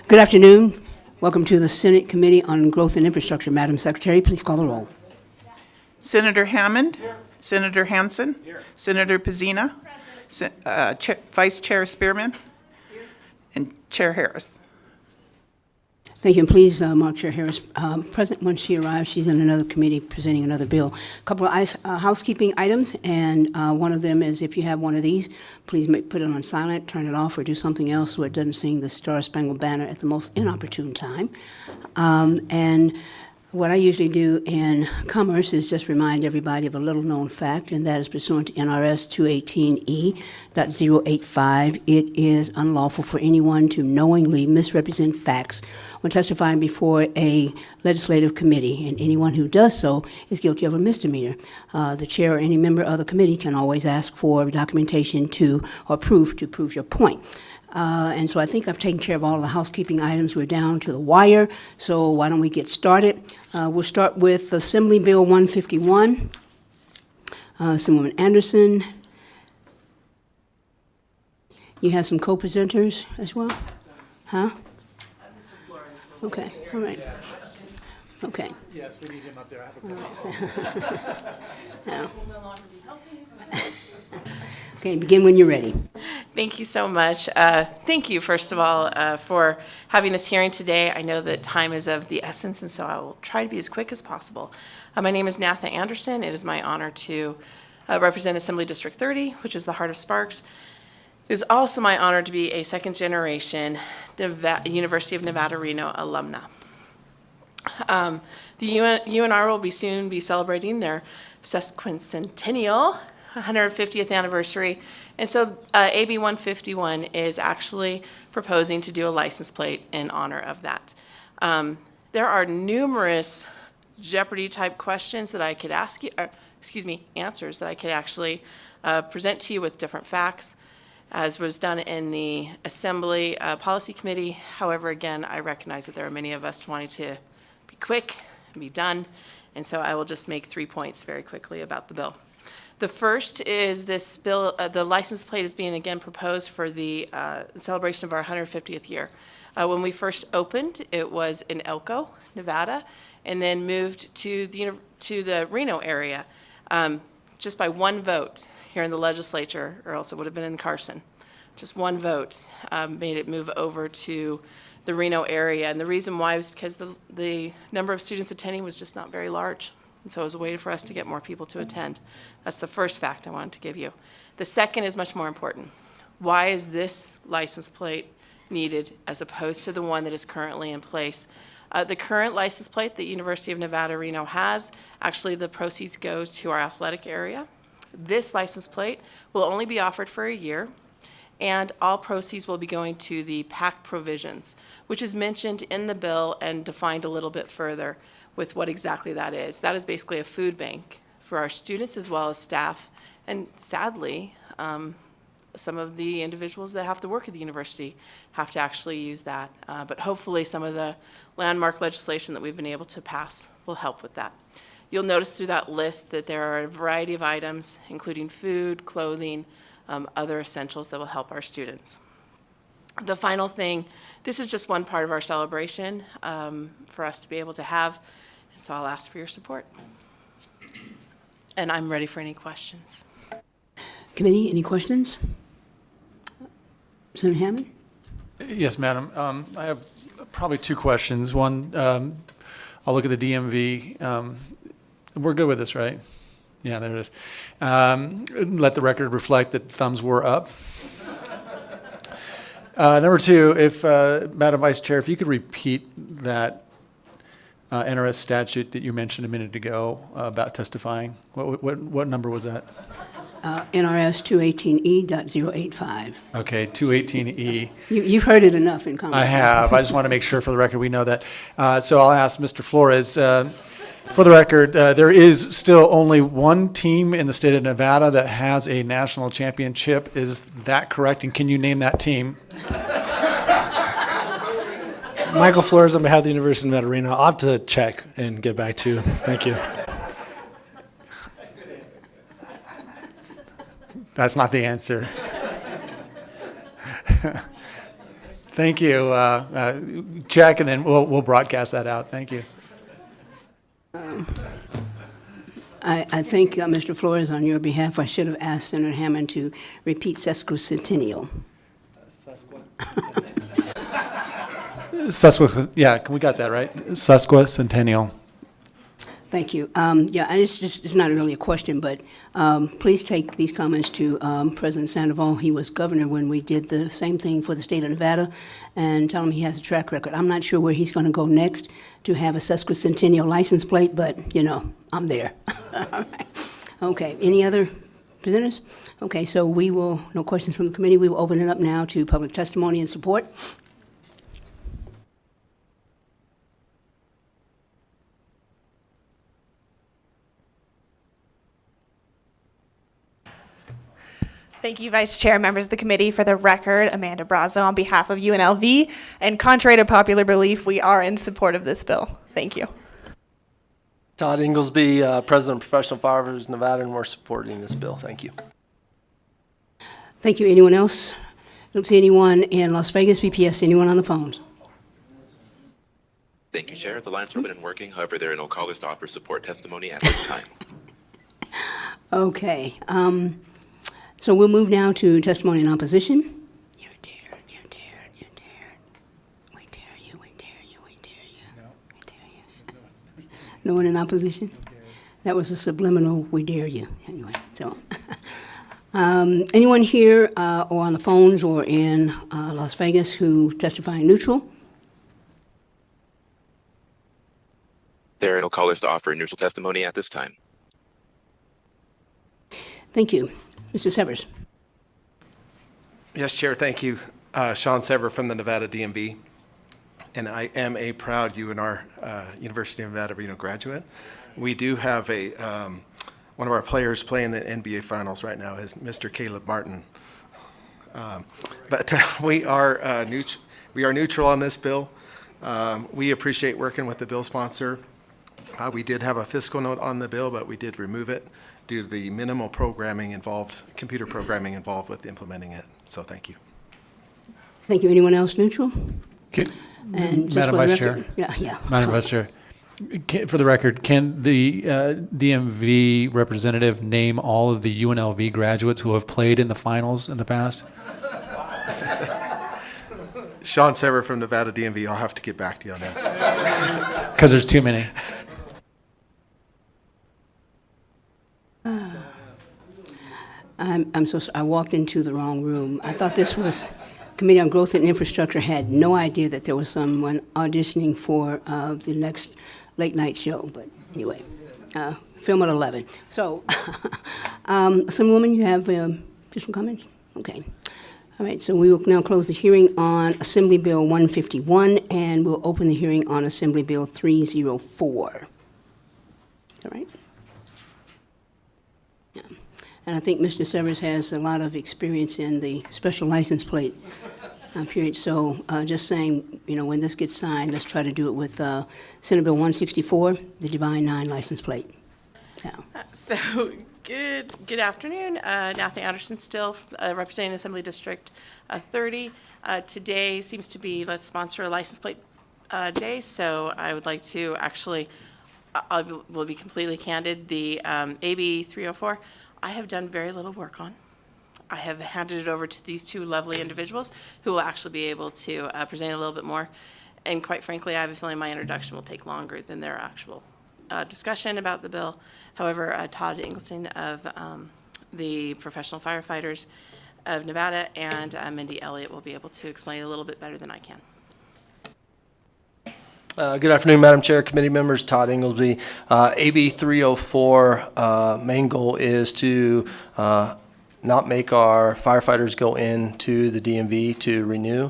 Good afternoon. Welcome to the Senate Committee on Growth and Infrastructure. Madam Secretary, please call the roll. Senator Hammond? Here. Senator Hansen? Here. Senator Pizzina? Vice Chair Spearman? Here. And Chair Harris. Thank you, and please mark Chair Harris present when she arrives. She's in another committee presenting another bill. A couple of housekeeping items, and one of them is if you have one of these, please put it on silent, turn it off, or do something else so it doesn't sing the Star Spangled Banner at the most inopportune time. And what I usually do in commerce is just remind everybody of a little-known fact, and that is pursuant to NRS 218E.085. It is unlawful for anyone to knowingly misrepresent facts when testifying before a legislative committee, and anyone who does so is guilty of a misdemeanor. The chair or any member of the committee can always ask for documentation or proof to prove your point. And so I think I've taken care of all of the housekeeping items. We're down to the wire, so why don't we get started? We'll start with Assembly Bill 151. Assemblywoman Anderson. You have some co-presenters as well? Huh? Okay, all right. Okay. Yes, we need him up there. I have a Okay, begin when you're ready. Thank you so much. Thank you, first of all, for having this hearing today. I know that time is of the essence, and so I will try to be as quick as possible. My name is Natha Anderson. It is my honor to represent Assembly District 30, which is the heart of Sparks. It is also my honor to be a second-generation University of Nevada, Reno alumna. The UNR will soon be celebrating their sesquicentennial 150th anniversary, and so AB 151 is actually proposing to do a license plate in honor of that. There are numerous Jeopardy-type questions that I could ask you, answers that I could actually present to you with different facts, as was done in the Assembly Policy Committee. However, again, I recognize that there are many of us wanting to be quick and be done, and so I will just make 3 points very quickly about the bill. The first is this bill, the license plate is being again proposed for the celebration of our 150th year. When we first opened, it was in Elko, Nevada, and then moved to the Reno area just by one vote here in the legislature, or else it would have been in Carson. Just one vote made it move over to the Reno area, and the reason why was because the number of students attending was just not very large. And so it was a way for us to get more people to attend. That's the first fact I wanted to give you. The second is much more important. Why is this license plate needed as opposed to the one that is currently in place? The current license plate that University of Nevada, Reno has, actually the proceeds go to our athletic area. This license plate will only be offered for a year, and all proceeds will be going to the PAC provisions, which is mentioned in the bill and defined a little bit further with what exactly that is. That is basically a food bank for our students as well as staff, and sadly, some of the individuals that have to work at the university have to actually use that. But hopefully some of the landmark legislation that we've been able to pass will help with that. You'll notice through that list that there are a variety of items, including food, clothing, other essentials that will help our students. The final thing, this is just one part of our celebration for us to be able to have, and so I'll ask for your support. And I'm ready for any questions. Committee, any questions? Senator Hammond? Yes, Madam. I have probably two questions. One, I'll look at the DMV. We're good with this, right? Yeah, there it is. Let the record reflect that thumbs were up. Number two, if Madam Vice Chair, if you could repeat that NRS statute that you mentioned a minute ago about testifying. What number was that? NRS 218E.085. Okay, 218E. You've heard it enough in Congress. I have. I just want to make sure for the record we know that. So I'll ask Mr. Flores. For the record, there is still only one team in the state of Nevada that has a national championship. Is that correct? And can you name that team? Michael Flores on behalf of the University of Nevada, Reno. I'll have to check and get back to you. Thank you. That's not the answer. Thank you. Check, and then we'll broadcast that out. Thank you. I think, Mr. Flores, on your behalf, I should have asked Senator Hammond to repeat sesquicentennial. Yeah, we got that right. Sesquicentennial. Thank you. Yeah, and it's not really a question, but please take these comments to President Sandoval. He was governor when we did the same thing for the state of Nevada, and tell him he has a track record. I'm not sure where he's going to go next to have a sesquicentennial license plate, but, you know, I'm there. All right. Okay, any other presenters? Okay, so we will, no questions from the committee. We will open it up now to public testimony and support. Thank you, Vice Chair, members of the committee. For the record, Amanda Brazo on behalf of UNLV. And contrary to popular belief, we are in support of this bill. Thank you. Todd Inglesby, President of Professional Firefighters Nevada, and we're supporting this bill. Thank you. Thank you. Anyone else? Don't see anyone in Las Vegas, BPS. Anyone on the phones? Thank you, Chair. The line's open and working. However, there are no callers to offer support testimony at this time. Okay. So we'll move now to testimony in opposition. You're dared, you're dared, you're dared. We dare you, we dare you, we dare you. We dare you. No one in opposition? That was a subliminal, we dare you. Anyway, so. Anyone here or on the phones or in Las Vegas who testifying neutral? There are no callers to offer neutral testimony at this time. Thank you. Mr. Severs. Yes, Chair, thank you. Sean Sever from the Nevada DMV, and I am a proud UNR, University of Nevada, Reno graduate. We do have a one of our players playing the NBA Finals right now is Mr. Caleb Martin. But we are neutral on this bill. We appreciate working with the bill sponsor. We did have a fiscal note on the bill, but we did remove it due to the minimal programming involved, computer programming involved with implementing it. So thank you. Thank you. Anyone else neutral? Okay. And just Madam for the Vice record- Chair. Yeah. Madam Vice Chair, for the record, can the DMV representative name all of the UNLV graduates who have played in the finals in the past? Sean Sever from Nevada DMV. I'll have to get back to you on that. Because there's too many. I'm so sorry. I walked into the wrong room. I thought this was Committee on Growth and Infrastructure. Had no idea that there was someone auditioning for the next late night show. But anyway, film at 11. So, Assemblywoman, you have additional comments? Okay. All right. So we will now close the hearing on Assembly Bill 151, and we'll open the hearing on Assembly Bill 304. All right. And I think Mr. Severs has a lot of experience in the special license plate period. So just saying, you know, when this gets signed, let's try to do it with Senate Bill 164, the Divine 9 license plate. So, good afternoon. Nathan Anderson still representing Assembly District 30. Today seems to be Let's Sponsor a License Plate Day, so I would like to actually, will be completely candid, the AB 304, I have done very little work on. I have handed it over to these two lovely individuals who will actually be able to present a little bit more. And quite frankly, I have a feeling my introduction will take longer than their actual discussion about the bill. However, Todd Ingleson of the Professional Firefighters of Nevada and Mindy Elliott will be able to explain a little bit better than I can. Good afternoon, Madam Chair, committee members, Todd Inglesby. AB 304, main goal is to not make our firefighters go into the DMV to renew.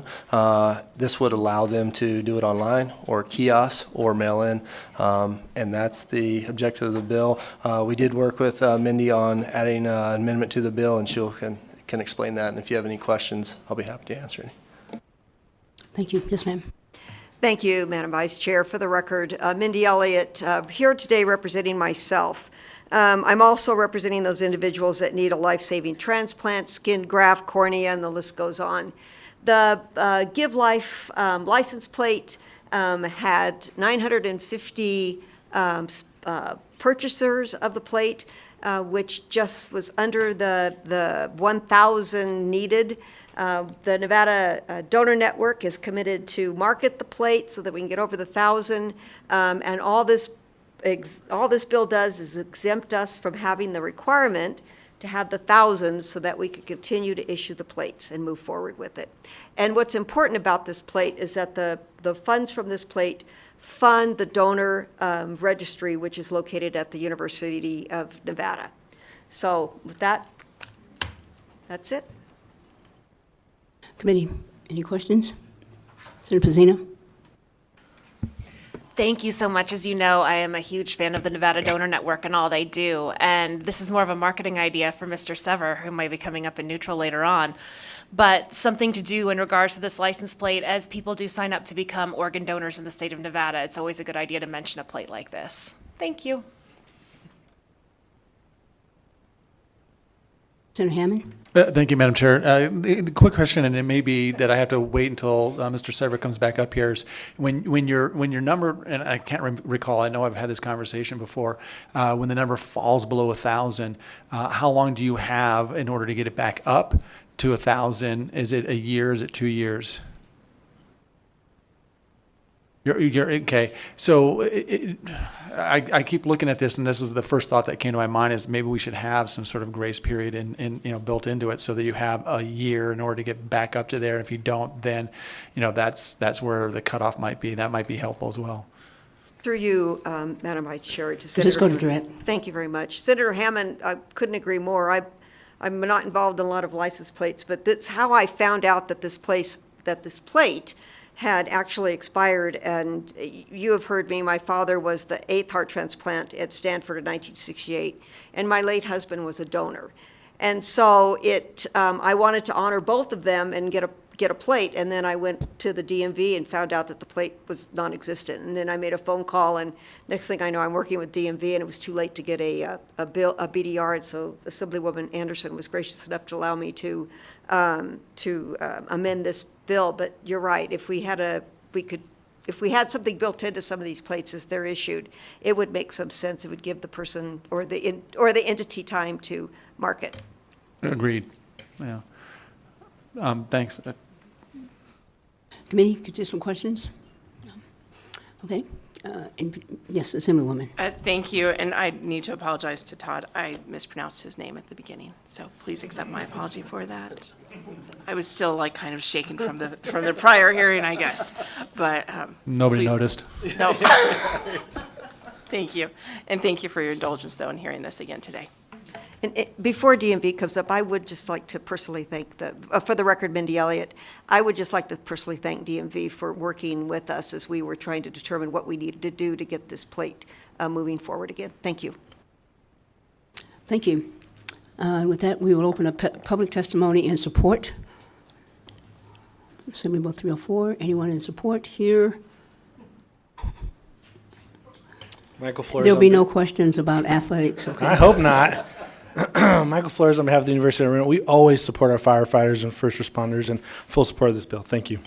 This would allow them to do it online or kiosk or mail in, and that's the objective of the bill. We did work with Mindy on adding an amendment to the bill, and she can explain that. And if you have any questions, I'll be happy to answer any. Thank you. Yes, ma'am. Thank you, Madam Vice Chair. For the record, Mindy Elliott, here today representing myself. I'm also representing those individuals that need a life-saving transplant, skin graft, cornea, and the list goes on. The Give Life license plate had 950 purchasers of the plate, which just was under the 1,000 needed. The Nevada Donor Network is committed to market the plate so that we can get over the 1,000. And all this bill does is exempt us from having the requirement to have the 1,000 so that we could continue to issue the plates and move forward with it. And what's important about this plate is that the funds from this plate fund the donor registry, which is located at the University of Nevada. So with that, that's it. Committee, any questions? Senator Pizzina? Thank you so much. As you know, I am a huge fan of the Nevada Donor Network and all they do. And this is more of a marketing idea for Mr. Sever, who might be coming up in neutral later on. But something to do in regards to this license plate, as people do sign up to become organ donors in the state of Nevada, it's always a good idea to mention a plate like this. Thank you. Senator Hammond? Thank you, Madam Chair. The quick question, and it may be that I have to wait until Mr. Sever comes back up here, is when your number, and I can't recall, I know I've had this conversation before, when the number falls below 1,000, how long do you have in order to get it back up to 1,000? Is it a year? Is it 2 years? You're okay. So I keep looking at this, and this is the first thought that came to my mind, is maybe we should have some sort of grace period in built into it, so that you have a year in order to get back up to there. If you don't, then that's where the cutoff might be. That might be helpful as well. Through you, Madam Vice Chair, to Senator. Just go to Durrett. Thank you very much. Senator Hammond, I couldn't agree more. I'm not involved in a lot of license plates, but that's how I found out that this plate had actually expired. And you have heard me, my father was the 8th heart transplant at Stanford in 1968, and my late husband was a donor. And so I wanted to honor both of them and get a plate, and then I went to the DMV and found out that the plate was non-existent. And then I made a phone call, and next thing I know, I'm working with DMV, and it was too late to get a BDR, and so Assemblywoman Anderson was gracious enough to allow me to amend this bill. But you're right, if we had something built into some of these plates as they're issued, it would make some sense. It would give the person or the entity time to market. Agreed. Yeah. Thanks. Committee, additional questions? No. Okay. Yes, Assemblywoman. Thank you, and I need to apologize to Todd. I mispronounced his name at the beginning, so please accept my apology for that. I was still kind of shaken from the prior hearing, I guess, but Nobody please. noticed. No. Thank you, and thank you for your indulgence, though, in hearing this again today. And before DMV comes up, I would just like to personally thank for the record, Mindy Elliott, I would just like to personally thank DMV for working with us as we were trying to determine what we needed to do to get this plate moving forward again. Thank you. Thank you. With that, we will open up public testimony in support. Assembly Bill 304. Anyone in support here? Michael Flores. There'll be no questions about athletics, okay? I hope not. Michael Flores on behalf of the University of Maryland. We always support our firefighters and first responders, and full support of this bill. Thank you.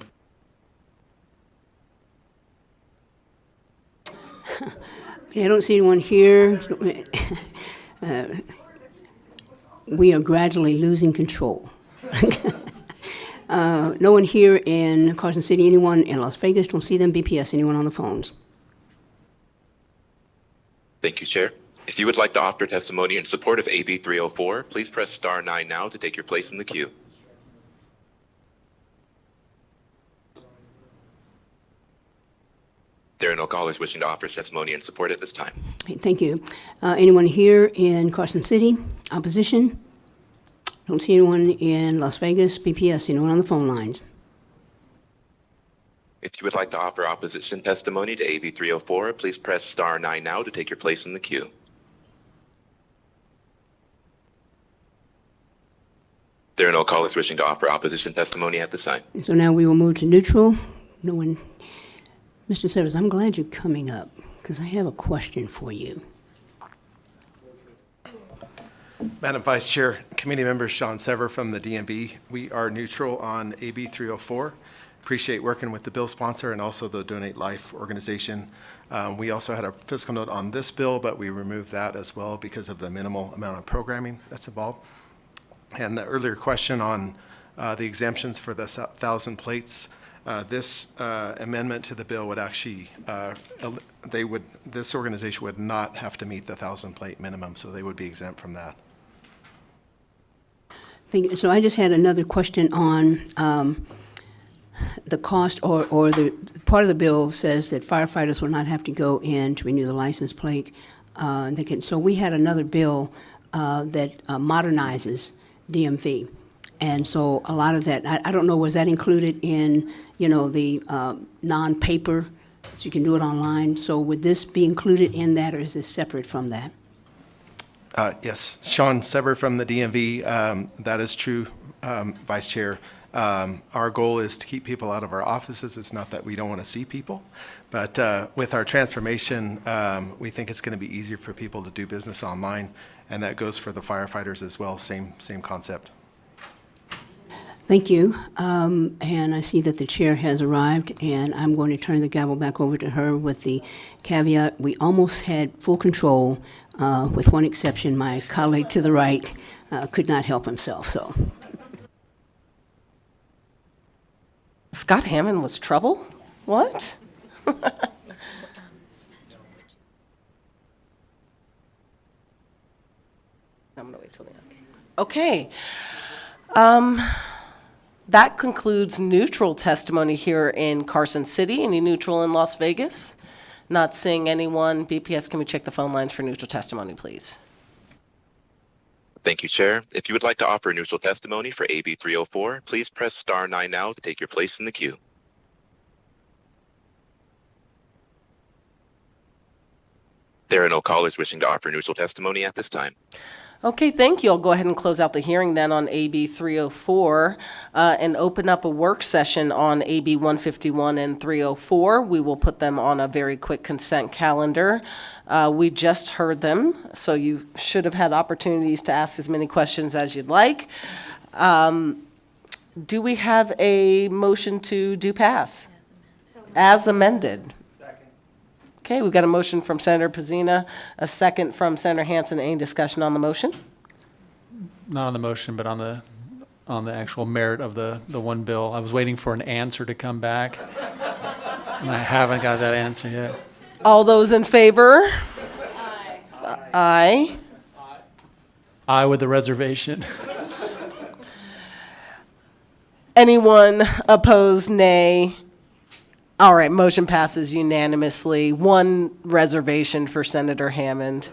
I don't see anyone here. We are gradually losing control. No one here in Carson City. Anyone in Las Vegas? Don't see them. BPS. Anyone on the phones? Thank you, Chair. If you would like to offer testimony in support of AB 304, please press star 9 now to take your place in the queue. There are no callers wishing to offer testimony in support at this time. Okay, thank you. Anyone here in Carson City? Opposition? Don't see anyone in Las Vegas. BPS. Anyone on the phone lines? If you would like to offer opposition testimony to AB 304, please press star 9 now to take your place in the queue. There are no callers wishing to offer opposition testimony at this time. So now we will move to neutral. No one. Mr. Severs, I'm glad you're coming up because I have a question for you. Madam Vice Chair, committee member Sean Sever from the DMV. We are neutral on AB 304. Appreciate working with the bill sponsor and also the Donate Life organization. We also had a fiscal note on this bill, but we removed that as well because of the minimal amount of programming that's involved. And the earlier question on the exemptions for the 1,000 plates, this amendment to the bill would actually, this organization would not have to meet the 1,000 plate minimum, so they would be exempt from that. Thank you. So I just had another question on the cost, or the part of the bill says that firefighters will not have to go in to renew the license plate. So we had another bill that modernizes DMV. And so a lot of that, I don't know, was that included in, the non-paper, so you can do it online? So would this be included in that, or is this separate from that? Yes, Sean Sever from the DMV. That is true, Vice Chair. Our goal is to keep people out of our offices. It's not that we don't want to see people, but with our transformation, we think it's going to be easier for people to do business online, and that goes for the firefighters as well. Same concept. Thank you. And I see that the chair has arrived, and I'm going to turn the gavel back over to her with the caveat. We almost had full control, with one exception. My colleague to the right could not help himself, so. Scott Hammond was trouble? What? I'm going to wait till the end. Okay. That concludes neutral testimony here in Carson City. Any neutral in Las Vegas? Not seeing anyone. BPS, can we check the phone lines for neutral testimony, please? Thank you, Chair. If you would like to offer neutral testimony for AB 304, please press star 9 now to take your place in the queue. There are no callers wishing to offer neutral testimony at this time. Okay, thank you. I'll go ahead and close out the hearing then on AB 304 and open up a work session on AB 151 and 304. We will put them on a very quick consent calendar. We just heard them, so you should have had opportunities to ask as many questions as you'd like. Do we have a motion to do pass? As amended. Okay, we've got a motion from Senator Pizzina, a second from Senator Hansen. Any discussion on the motion? Not on the motion, but on the actual merit of the one bill. I was waiting for an answer to come back, and I haven't got that answer yet. All those in favor? Aye. Aye with the reservation. Anyone opposed, nay? All right, motion passes unanimously. One reservation for Senator Hammond.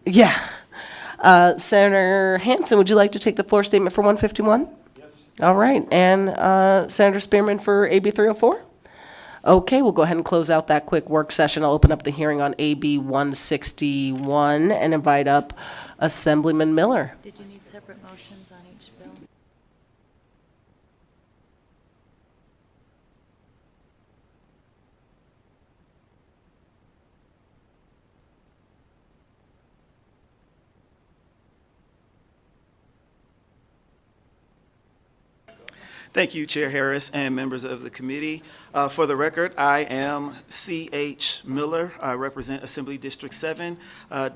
Yeah. Senator Hansen, would you like to take the floor statement for 151? Yes. All right, and Senator Spearman for AB 304? Okay, we'll go ahead and close out that quick work session. I'll open up the hearing on AB 161 and invite up Assemblyman Miller. Did you need separate motions on each bill? Thank you, Chair Harris and members of the committee. For the record, I am C.H. Miller. I represent Assembly District 7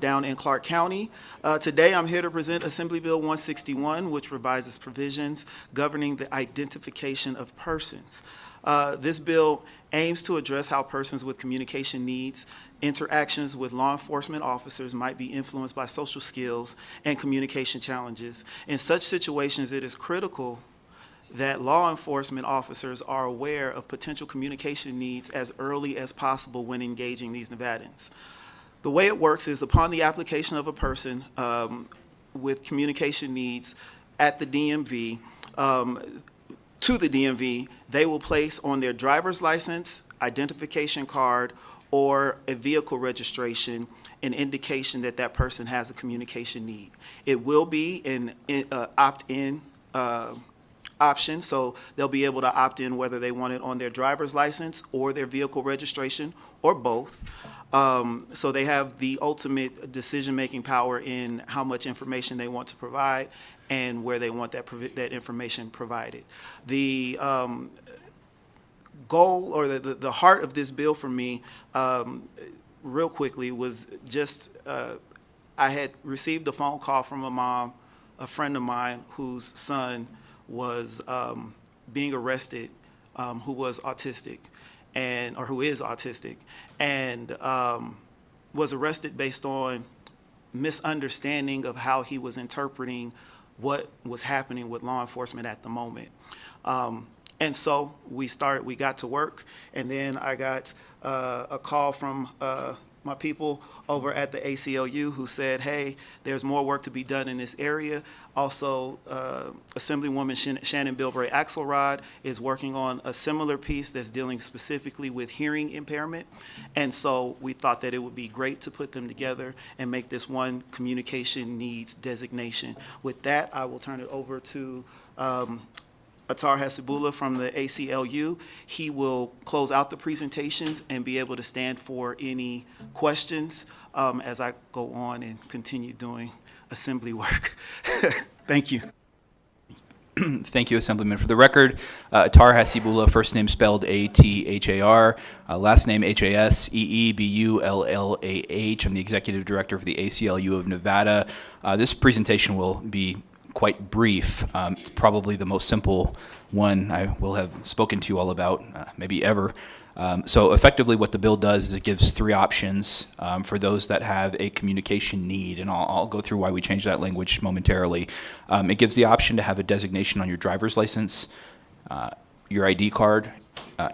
down in Clark County. Today, I'm here to present Assembly Bill 161, which revises provisions governing the identification of persons. This bill aims to address how persons with communication needs, interactions with law enforcement officers might be influenced by social skills and communication challenges. In such situations, it is critical that law enforcement officers are aware of potential communication needs as early as possible when engaging these Nevadans. The way it works is upon the application of a person with communication needs at the DMV, to the DMV, they will place on their driver's license, identification card, or a vehicle registration an indication that that person has a communication need. It will be an opt-in option, so they'll be able to opt in whether they want it on their driver's license or their vehicle registration or both. So they have the ultimate decision-making power in how much information they want to provide and where they want that information provided. The goal or the heart of this bill for me, real quickly, was just I had received a phone call from a friend of mine whose son was being arrested, who was autistic, or who is autistic, and was arrested based on misunderstanding of how he was interpreting what was happening with law enforcement at the moment. And so we got to work, and then I got a call from my people over at the ACLU who said, hey, there's more work to be done in this area. Also, Assemblywoman Shannon Bilbray Axelrod is working on a similar piece that's dealing specifically with hearing impairment. And so we thought that it would be great to put them together and make this one communication needs designation. With that, I will turn it over to Attar Hasibullah from the ACLU. He will close out the presentations and be able to stand for any questions as I go on and continue doing assembly work. Thank you. Thank you, Assemblyman. For the record, Attar Hasibullah, first name spelled A-T-H-A-R, last name H-A-S-E-E-B-U-L-L-A-H. I'm the Executive Director for the ACLU of Nevada. This presentation will be quite brief. It's probably the most simple one I will have spoken to you all about, maybe ever. So effectively what the bill does is it gives three options for those that have a communication need, and I'll go through why we changed that language momentarily. It gives the option to have a designation on your driver's license, your ID card,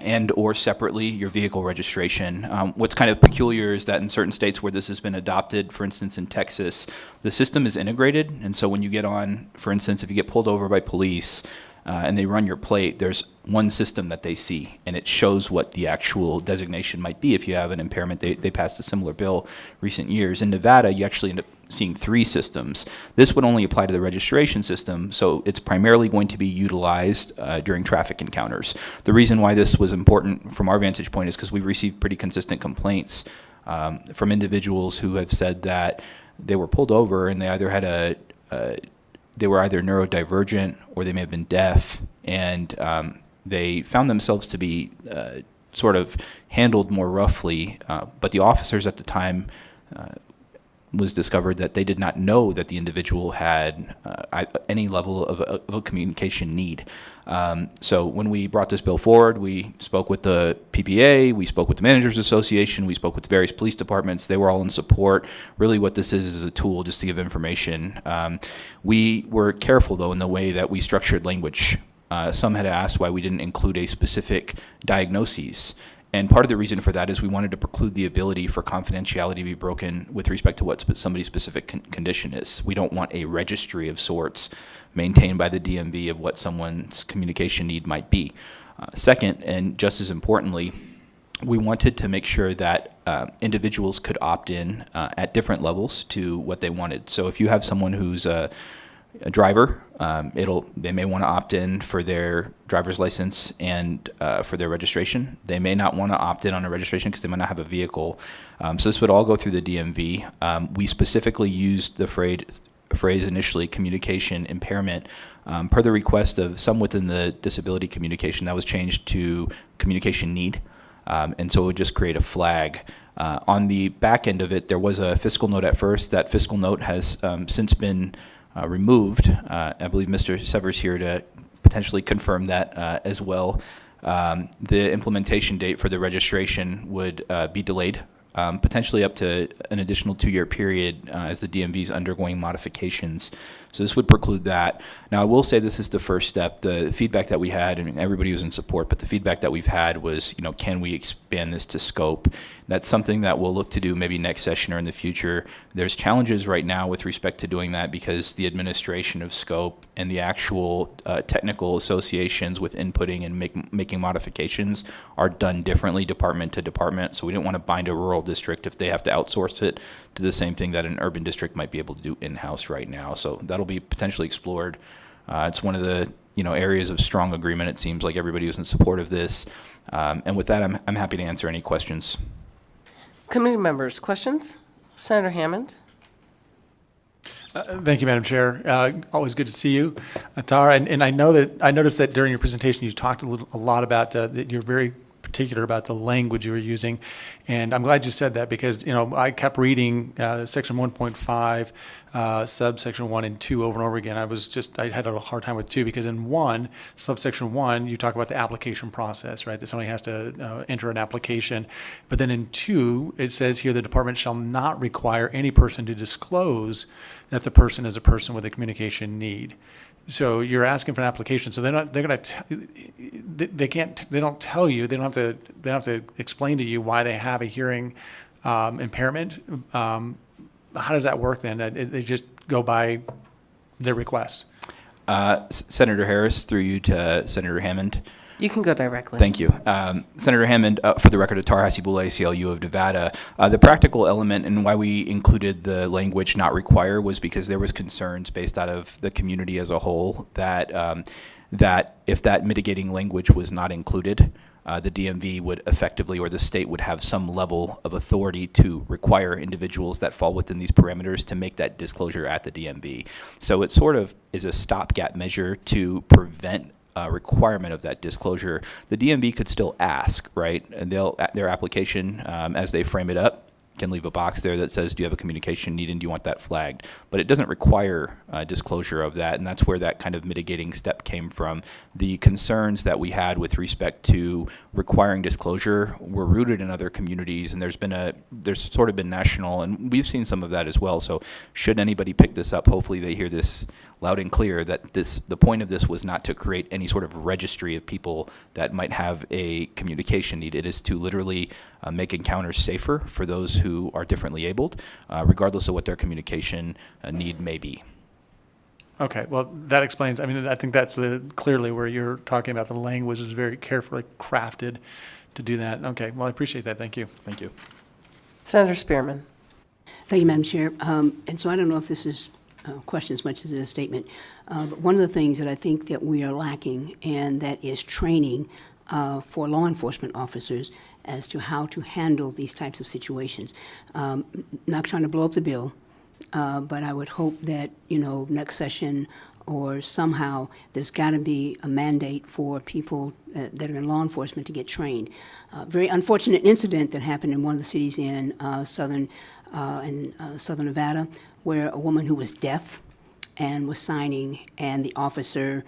and or separately your vehicle registration. What's kind of peculiar is that in certain states where this has been adopted, for instance in Texas, the system is integrated, and so when you get on, for instance, if you get pulled over by police and they run your plate, there's one system that they see, and it shows what the actual designation might be if you have an impairment. They passed a similar bill recent years. In Nevada, you actually end up seeing three systems. This would only apply to the registration system, so it's primarily going to be utilized during traffic encounters. The reason why this was important from our vantage point is because we've received pretty consistent complaints from individuals who have said that they were pulled over and they either had they were either neurodivergent or they may have been deaf, and they found themselves to be sort of handled more roughly, but the officers at the time was discovered that they did not know that the individual had any level of a communication need. So when we brought this bill forward, we spoke with the PPA, we spoke with the Managers Association, we spoke with various police departments. They were all in support. Really what this is a tool just to give information. We were careful, though, in the way that we structured language. Some had asked why we didn't include a specific diagnoses. And part of the reason for that is we wanted to preclude the ability for confidentiality to be broken with respect to what somebody's specific condition is. We don't want a registry of sorts maintained by the DMV of what someone's communication need might be. Second, and just as importantly, we wanted to make sure that individuals could opt in at different levels to what they wanted. So if you have someone who's a driver, they may want to opt in for their driver's license and for their registration. They may not want to opt in on a registration because they might not have a vehicle. So this would all go through the DMV. We specifically used the phrase initially, communication impairment, per the request of some within the disability communication. That was changed to communication need, and so it would just create a flag. On the back end of it, there was a fiscal note at first. That fiscal note has since been removed. I believe Mr. Sever's here to potentially confirm that as well. The implementation date for the registration would be delayed, potentially up to an additional 2-year period as the DMV is undergoing modifications. So this would preclude that. Now, I will say this is the first step. The feedback that we had, I mean, everybody was in support, but the feedback that we've had was, can we expand this to scope? That's something that we'll look to do maybe next session or in the future. There's challenges right now with respect to doing that because the administration of scope and the actual technical associations with inputting and making modifications are done differently department to department. So we don't want to bind a rural district if they have to outsource it to the same thing that an urban district might be able to do in-house right now. So that'll be potentially explored. It's one of the areas of strong agreement. It seems like everybody was in support of this. And with that, I'm happy to answer any questions. Committee members, questions? Senator Hammond? Thank you, Madam Chair. Always good to see you, Tara. And I noticed that during your presentation, you talked a lot about that you're very particular about the language you were using, and I'm glad you said that because I kept reading section 1.5, subsection 1 and 2 over and over again. I had a hard time with 2 because in 1, subsection 1, you talk about the application process, right? That somebody has to enter an application, but then in 2, it says here the department shall not require any person to disclose that the person is a person with a communication need. So you're asking for an application. So they don't tell you. They don't have to explain to you why they have a hearing impairment. How does that work then? They just go by their request. Senator Harris, through you to Senator Hammond. You can go directly. Thank you. Senator Hammond, for the record, Tara Hasibullah, ACLU of Nevada. The practical element and why we included the language not require was because there was concerns based out of the community as a whole that that if that mitigating language was not included, the DMV would effectively, or the state would have some level of authority to require individuals that fall within these parameters to make that disclosure at the DMV. So it sort of is a stopgap measure to prevent requirement of that disclosure. The DMV could still ask, right? And their application, as they frame it up, can leave a box there that says, do you have a communication need and do you want that flagged? But it doesn't require disclosure of that, and that's where that kind of mitigating step came from. The concerns that we had with respect to requiring disclosure were rooted in other communities, and there's sort of been national, and we've seen some of that as well. So should anybody pick this up, hopefully they hear this loud and clear that the point of this was not to create any sort of registry of people that might have a communication need. It is to literally make encounters safer for those who are differently abled, regardless of what their communication need may be. Okay, well, that explains. I mean, I think that's clearly where you're talking about the language is very carefully crafted to do that. Okay, well, I appreciate that. Thank you. Thank you. Senator Spearman? Thank you, Madam Chair. And so I don't know if this is a question as much as it is a statement, but one of the things that I think that we are lacking, and that is training for law enforcement officers as to how to handle these types of situations. Not trying to blow up the bill, but I would hope that, next session or somehow there's got to be a mandate for people that are in law enforcement to get trained. Very unfortunate incident that happened in one of the cities in southern Nevada, where a woman who was deaf and was signing, and the officer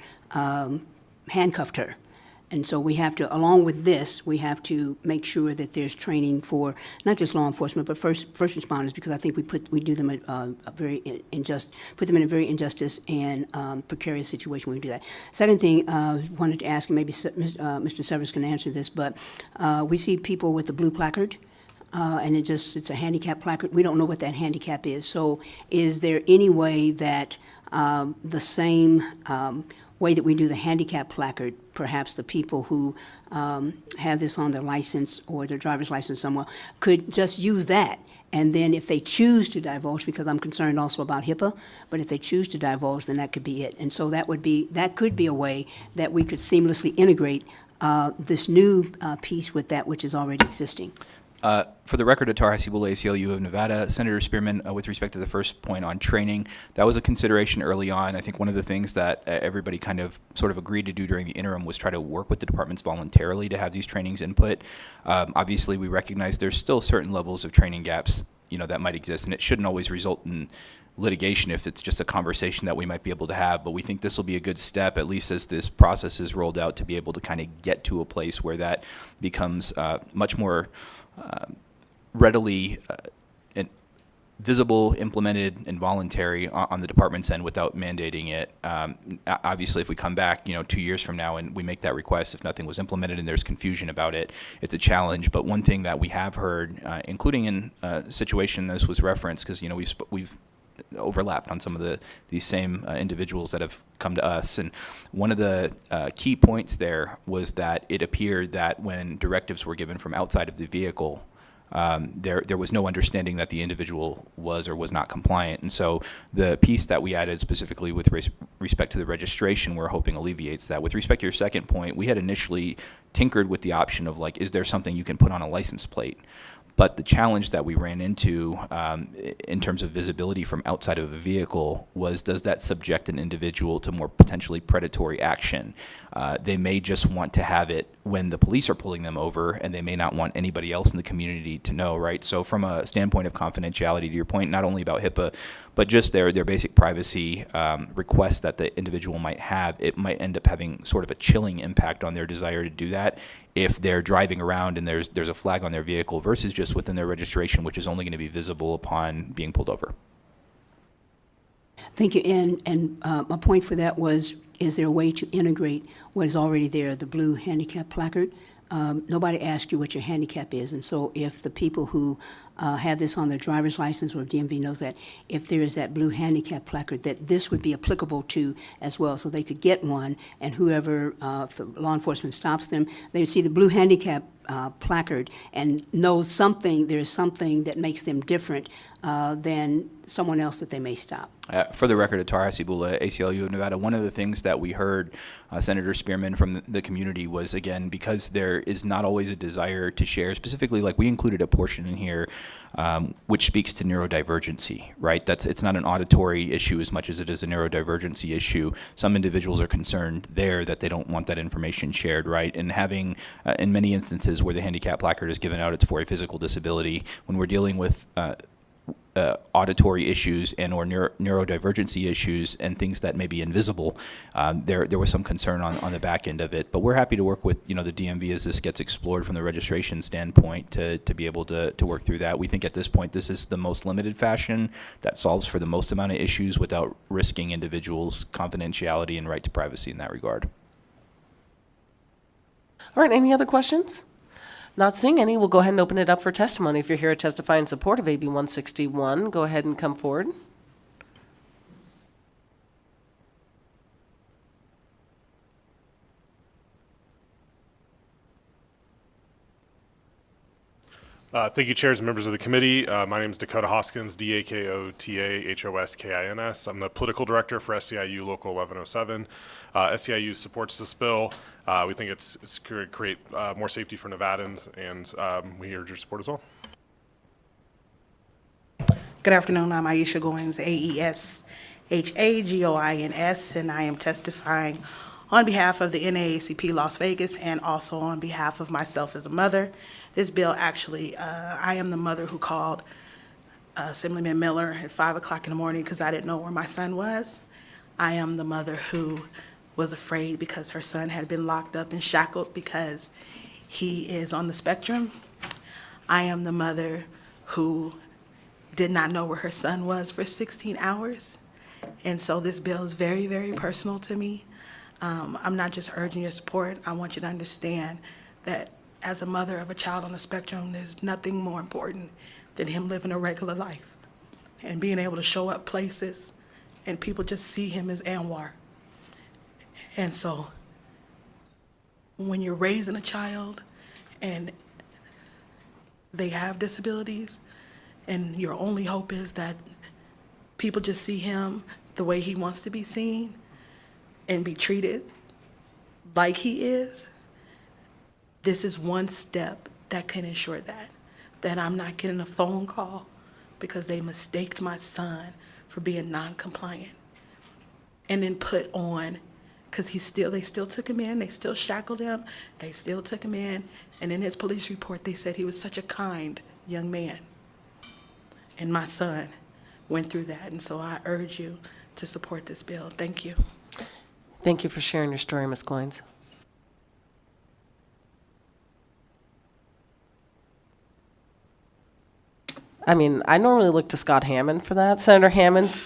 handcuffed her. And so we have to, along with this, we have to make sure that there's training for not just law enforcement, but first responders, because I think we do them put them in a very injustice and precarious situation when we do that. Second thing, wanted to ask, and maybe Mr. Severs can answer this, but we see people with the blue placard, and it's a handicap placard. We don't know what that handicap is. So is there any way that the same way that we do the handicap placard, perhaps the people who have this on their license or their driver's license somewhere could just use that? And then if they choose to divulge, because I'm concerned also about HIPAA, but if they choose to divulge, then that could be it. And so that could be a way that we could seamlessly integrate this new piece with that which is already existing. For the record, Tara Hasibullah, ACLU of Nevada. Senator Spearman, with respect to the first point on training, that was a consideration early on. I think one of the things that everybody kind of sort of agreed to do during the interim was try to work with the departments voluntarily to have these trainings input. Obviously, we recognize there's still certain levels of training gaps, that might exist, and it shouldn't always result in litigation if it's just a conversation that we might be able to have. But we think this will be a good step, at least as this process is rolled out, to be able to kind of get to a place where that becomes much more readily visible, implemented, and voluntary on the department's end without mandating it. Obviously, if we come back, 2 years from now and we make that request, if nothing was implemented and there's confusion about it, it's a challenge. But one thing that we have heard, including in a situation this was referenced, because we've overlapped on some of these same individuals that have come to us. And one of the key points there was that it appeared that when directives were given from outside of the vehicle, there was no understanding that the individual was or was not compliant. And so the piece that we added specifically with respect to the registration, we're hoping alleviates that. With respect to your second point, we had initially tinkered with the option of like, is there something you can put on a license plate? But the challenge that we ran into in terms of visibility from outside of a vehicle was, does that subject an individual to more potentially predatory action? They may just want to have it when the police are pulling them over, and they may not want anybody else in the community to know, right? So from a standpoint of confidentiality, to your point, not only about HIPAA, but just their basic privacy requests that the individual might have, it might end up having sort of a chilling impact on their desire to do that if they're driving around and there's a flag on their vehicle versus just within their registration, which is only going to be visible upon being pulled over. Thank you. And my point for that was, is there a way to integrate what is already there, the blue handicap placard? Nobody asked you what your handicap is, and so if the people who have this on their driver's license, or DMV knows that, if there is that blue handicap placard, that this would be applicable to as well, so they could get one, and whoever, if the law enforcement stops them, they would see the blue handicap placard and know there's something that makes them different than someone else that they may stop. For the record, Atar Hasibullah, ACLU of Nevada, one of the things that we heard Senator Spearman from the community was, again, because there is not always a desire to share, specifically, like we included a portion in here which speaks to neurodivergency, right? It's not an auditory issue as much as it is a neurodivergency issue. Some individuals are concerned there that they don't want that information shared, right? And having, in many instances where the handicap placard is given out, it's for a physical disability. When we're dealing with auditory issues and or neurodivergency issues and things that may be invisible, there was some concern on the back end of it. But we're happy to work with the DMV as this gets explored from the registration standpoint to be able to work through that. We think at this point this is the most limited fashion that solves for the most amount of issues without risking individuals' confidentiality and right to privacy in that regard. All right, any other questions? Not seeing any, we'll go ahead and open it up for testimony. If you're here to testify in support of AB 161, go ahead and come forward. Thank you, chairs and members of the committee. My name is Dakota Hoskins, DAKOTAHOSKINS. I'm the political director for SEIU Local 1107. SEIU supports this bill. We think it's going to create more safety for Nevadans, and we urge your support as well. Good afternoon. I'm Aisha Goins, AESHAGOINS, and I am testifying on behalf of the NAACP Las Vegas and also on behalf of myself as a mother. This bill actually, I am the mother who called Assemblyman Miller at 5 o'clock in the morning because I didn't know where my son was. I am the mother who was afraid because her son had been locked up and shackled because he is on the spectrum. I am the mother who did not know where her son was for 16 hours. And so this bill is very, very personal to me. I'm not just urging your support. I want you to understand that as a mother of a child on the spectrum, there's nothing more important than him living a regular life and being able to show up places and people just see him as Anwar. And so when you're raising a child and they have disabilities and your only hope is that people just see him the way he wants to be seen and be treated like he is, this is one step that can ensure that I'm not getting a phone call because they mistaked my son for being non-compliant and then put on, because they still took him in, they still shackled him, they still took him in, and in his police report they said he was such a kind young man. And my son went through that, and so I urge you to support this bill. Thank you. Thank you for sharing your story, Ms. Goins. I mean, I normally look to Scott Hammond for that. Senator Hammond,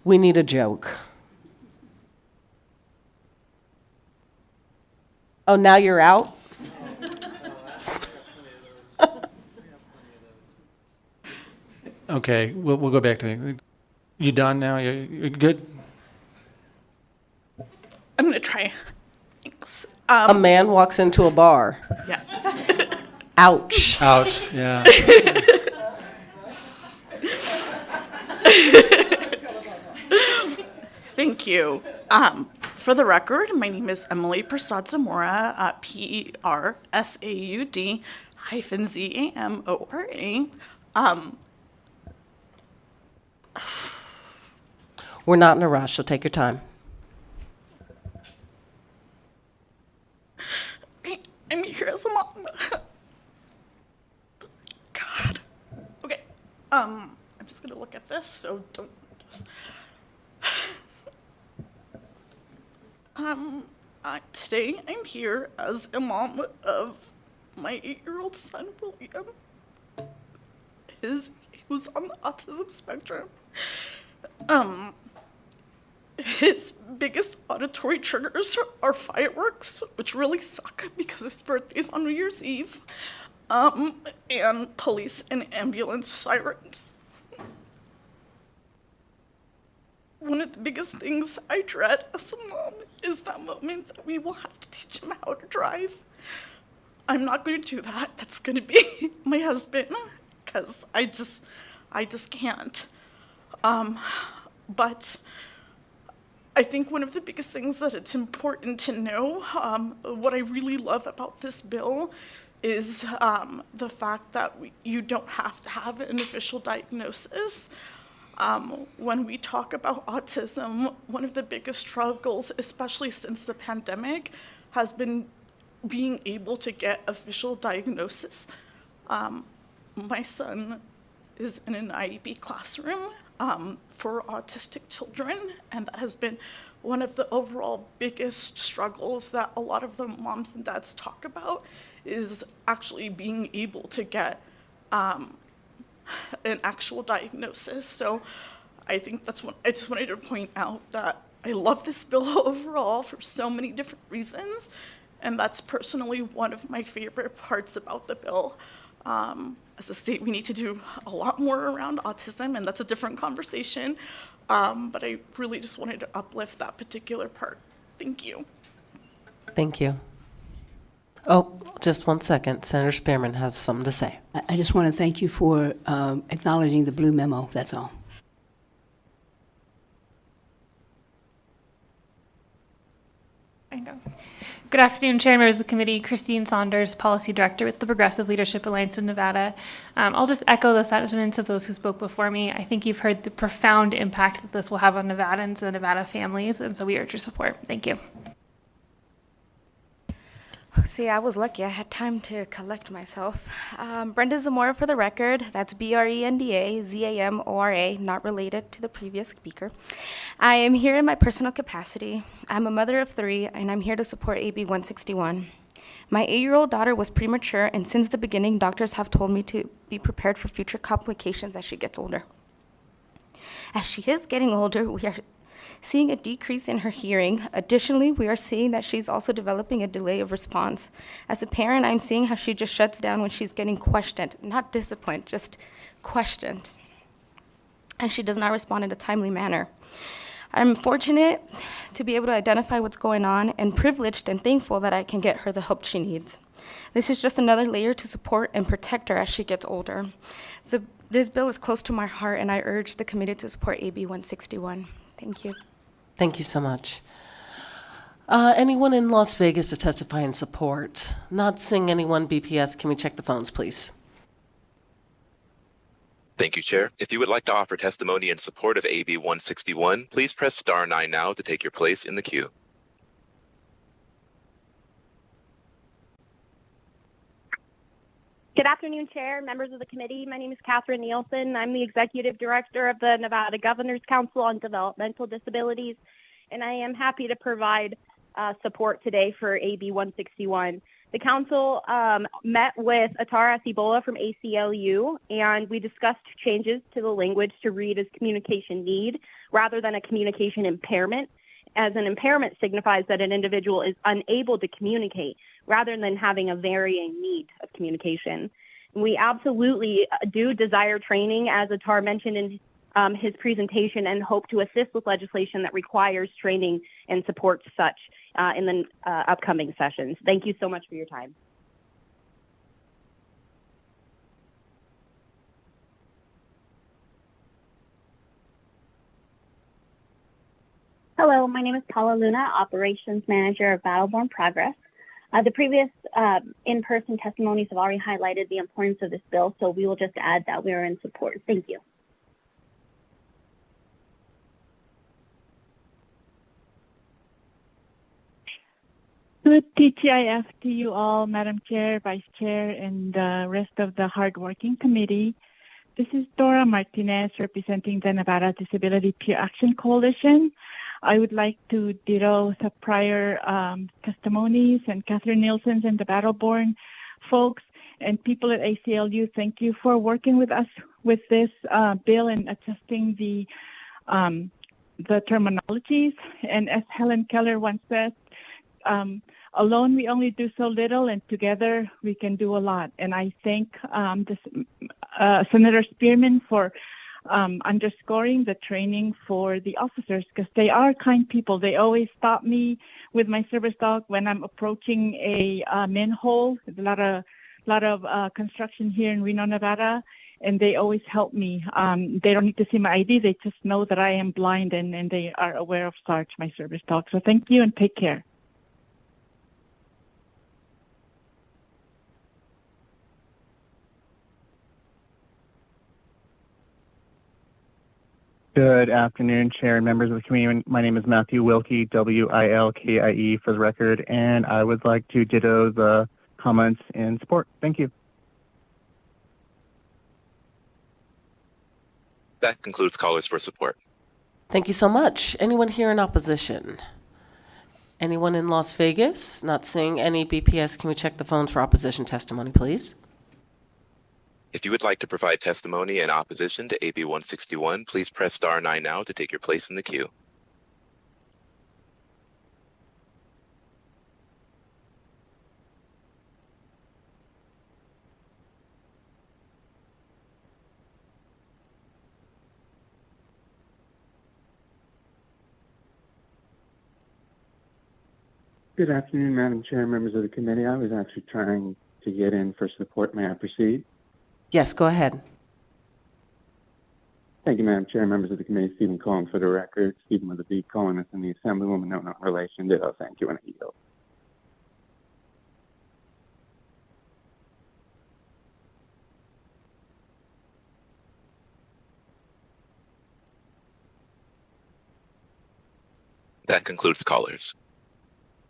we need a joke. Oh, now you're out? Okay, we'll go back to it. You done now? You're good? I'm going to try. Thanks. A man walks into a bar. Yeah. Ouch. Ouch, yeah. Thank you. For the record, my name is Emily Prasad Zamora, PERSAUD-ZAMORA. We're not in a rush, so take your time. I'm here as a mom. God. Okay. I'm just gonna look at this, so don't just. Today I'm here as a mom of my 8-year-old son, William. Who's on the autism spectrum. His biggest auditory triggers are fireworks, which really suck because his birthday's on New Year's Eve, and police and ambulance sirens. One of the biggest things I dread as a mom is that moment that we will have to teach him how to drive. I'm not going to do that. That's going to be my husband, because I just can't. But I think one of the biggest things that it's important to know, what I really love about this bill is the fact that you don't have to have an official diagnosis. When we talk about autism, one of the biggest struggles, especially since the pandemic, has been being able to get official diagnosis. My son is in an IEP classroom for autistic children, and that has been one of the overall biggest struggles that a lot of the moms and dads talk about, is actually being able to get an actual diagnosis. So I think that's what I just wanted to point out, that I love this bill overall for so many different reasons, and that's personally one of my favorite parts about the bill. As a state, we need to do a lot more around autism, and that's a different conversation, but I really just wanted to uplift that particular part. Thank you. Thank you. Oh, just one second. Senator Spearman has something to say. I just want to thank you for acknowledging the blue memo, that's all. Good afternoon, Chair and members of the committee. Christine Saunders, Policy Director with the Progressive Leadership Alliance of Nevada. I'll just echo the sentiments of those who spoke before me. I think you've heard the profound impact that this will have on Nevadans and Nevada families, and so we urge your support. Thank you. See, I was lucky. I had time to collect myself. Brenda Zamora for the record. That's Brenda Zamora, not related to the previous speaker. I am here in my personal capacity. I'm a mother of 3, and I'm here to support AB 161. My 8-year-old daughter was premature, and since the beginning, doctors have told me to be prepared for future complications as she gets older. As she is getting older, we are seeing a decrease in her hearing. Additionally, we are seeing that she's also developing a delay of response. As a parent, I'm seeing how she just shuts down when she's getting questioned, not disciplined, just questioned. And she does not respond in a timely manner. I'm fortunate to be able to identify what's going on, and privileged and thankful that I can get her the help she needs. This is just another layer to support and protect her as she gets older. This bill is close to my heart, and I urge the committee to support AB 161. Thank you. Thank you so much. Anyone in Las Vegas to testify in support? Not seeing anyone. BPS, can we check the phones, please? Thank you, Chair. If you would like to offer testimony in support of AB 161, please press star 9 now to take your place in the queue. Good afternoon, Chair, members of the committee. My name is Catherine Nielsen. I'm the Executive Director of the Nevada Governor's Council on Developmental Disabilities, and I am happy to provide support today for AB 161. The Council met with Atara Cibola from ACLU, and we discussed changes to the language to read as communication need rather than a communication impairment, as an impairment signifies that an individual is unable to communicate rather than having a varying need of communication. We absolutely do desire training, as Atar mentioned in his presentation, and hope to assist with legislation that requires training and supports such in the upcoming sessions. Thank you so much for your time. Hello, my name is Paula Luna, Operations Manager of Battleborn Progress. The previous in-person testimonies have already highlighted the importance of this bill, so we will just add that we are in support. Thank you. Good TGIF to you all, Madam Chair, Vice Chair, and the rest of the hardworking committee. This is Dora Martinez representing the Nevada Disability Peer Action Coalition. I would like to ditto the prior testimonies and Catherine Nielsen's and the Battleborn folks and people at ACLU. Thank you for working with us with this bill and adjusting the terminologies. And as Helen Keller once said, alone we only do so little, and together we can do a lot. And I thank Senator Spearman for underscoring the training for the officers, because they are kind people. They always stop me with my service dog when I'm approaching a manhole. There's a lot of construction here in Reno, Nevada, and they always help me. They don't need to see my ID. They just know that I am blind, and they are aware of Sarge, my service dog. So thank you and take care. Good afternoon, Chair and members of the committee. My name is Matthew Wilkie, W-I-L-K-I-E for the record, and I would like to ditto the comments in support. Thank you. That concludes callers for support. Thank you so much. Anyone here in opposition? Anyone in Las Vegas? Not seeing any BPS. Can we check the phones for opposition testimony, please? If you would like to provide testimony in opposition to AB 161, please press star 9 now to take your place in the queue. Good afternoon, Madam Chair, members of the committee. I was actually trying to get in for support. May I proceed? Yes, go ahead. Thank you, Madam Chair, members of the committee. Stephen Cohen for the record. Stephen with a B. Cohen is in the Assemblywoman. No relation. Ditto. Thank you, and I yield. That concludes callers.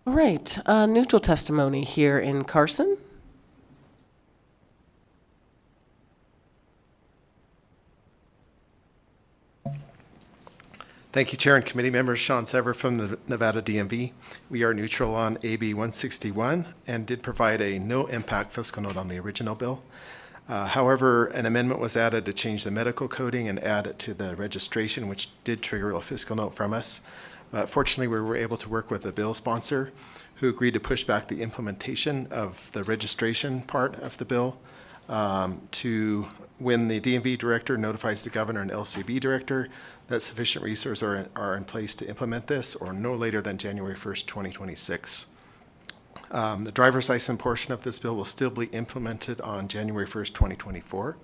All right, neutral testimony here in Carson. Thank you, Chair and committee members. Sean Sever from the Nevada DMV. We are neutral on AB 161 and did provide a no impact fiscal note on the original bill. However, an amendment was added to change the medical coding and add it to the registration, which did trigger a fiscal note from us. But fortunately, we were able to work with the bill sponsor, who agreed to push back the implementation of the registration part of the bill to when the DMV director notifies the governor and LCB director that sufficient resources are in place to implement this, or no later than January 1st, 2026. The driver's license portion of this bill will still be implemented on January 1st, 2024.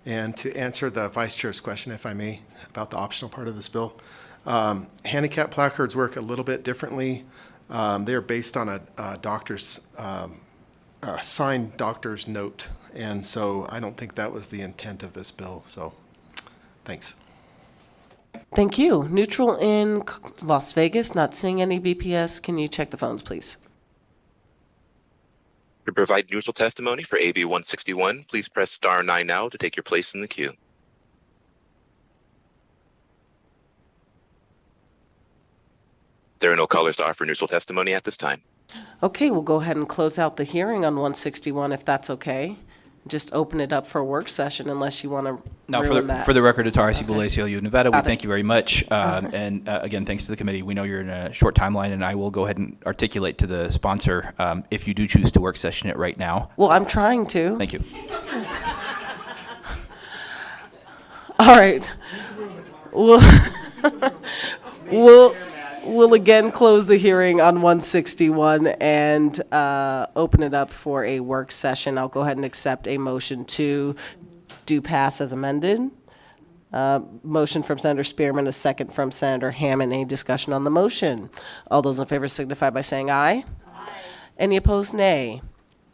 And to answer the Vice Chair's question, if I may, about the optional part of this bill, handicap placards work a little bit differently. They're based on a doctor's, signed doctor's note. And so I don't think that was the intent of this bill. So thanks. Thank you. Neutral in Las Vegas, not seeing any BPS. Can you check the phones, please? To provide neutral testimony for AB 161, please press star 9 now to take your place in the queue. There are no callers to offer neutral testimony at this time. Okay, we'll go ahead and close out the hearing on 161 if that's okay. Just open it up for a work session unless you want to ruin that. For the record, it's RIC Okay. ACLU of Nevada. We Got it. thank you very much. And again, thanks to the committee. We know you're in a short timeline, and I will go ahead and articulate to the sponsor if you do choose to work session it right now. Well, I'm trying to. Thank you. All right. We'll again close the hearing on 161 and open it up for a work session. I'll go ahead and accept a motion to do pass as amended. Motion from Senator Spearman, a second from Senator Hammond. Any discussion on the motion? All those in favor signify by saying aye. Aye. Any opposed, nay.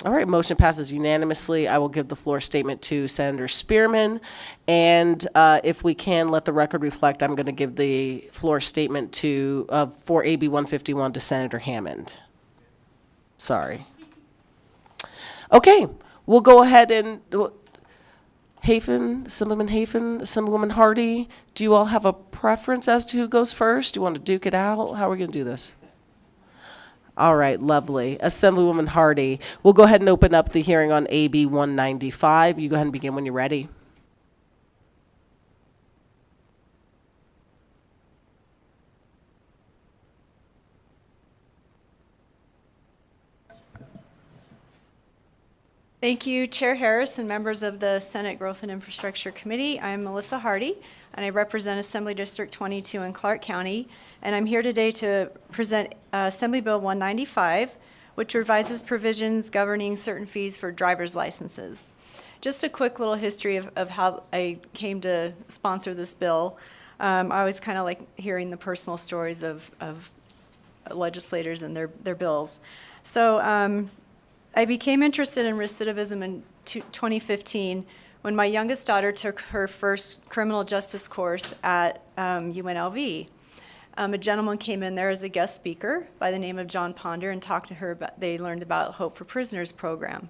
All right, motion passes unanimously. I will give the floor statement to Senator Spearman. And if we can, let the record reflect, I'm going to give the floor statement to for AB 151 to Senator Hammond. Sorry. Okay, we'll go ahead and... Assemblyman Hafen, Assemblywoman Hardy, do you all have a preference as to who goes first? Do you want to duke it out? How are we going to do this? All right, lovely. Assemblywoman Hardy, we'll go ahead and open up the hearing on AB 195. You go ahead and begin when you're ready. Thank you, Chair Harris and members of the Senate Growth and Infrastructure Committee. I'm Melissa Hardy, and I represent Assembly District 22 in Clark County, and I'm here today to present Assembly Bill 195, which revises provisions governing certain fees for driver's licenses. Just a quick little history of how I came to sponsor this bill. I always kind of like hearing the personal stories of legislators and their bills. So I became interested in recidivism in 2015 when my youngest daughter took her first criminal justice course at UNLV. A gentleman came in there as a guest speaker by the name of John Ponder and talked to her about, they learned about Hope for Prisoners program.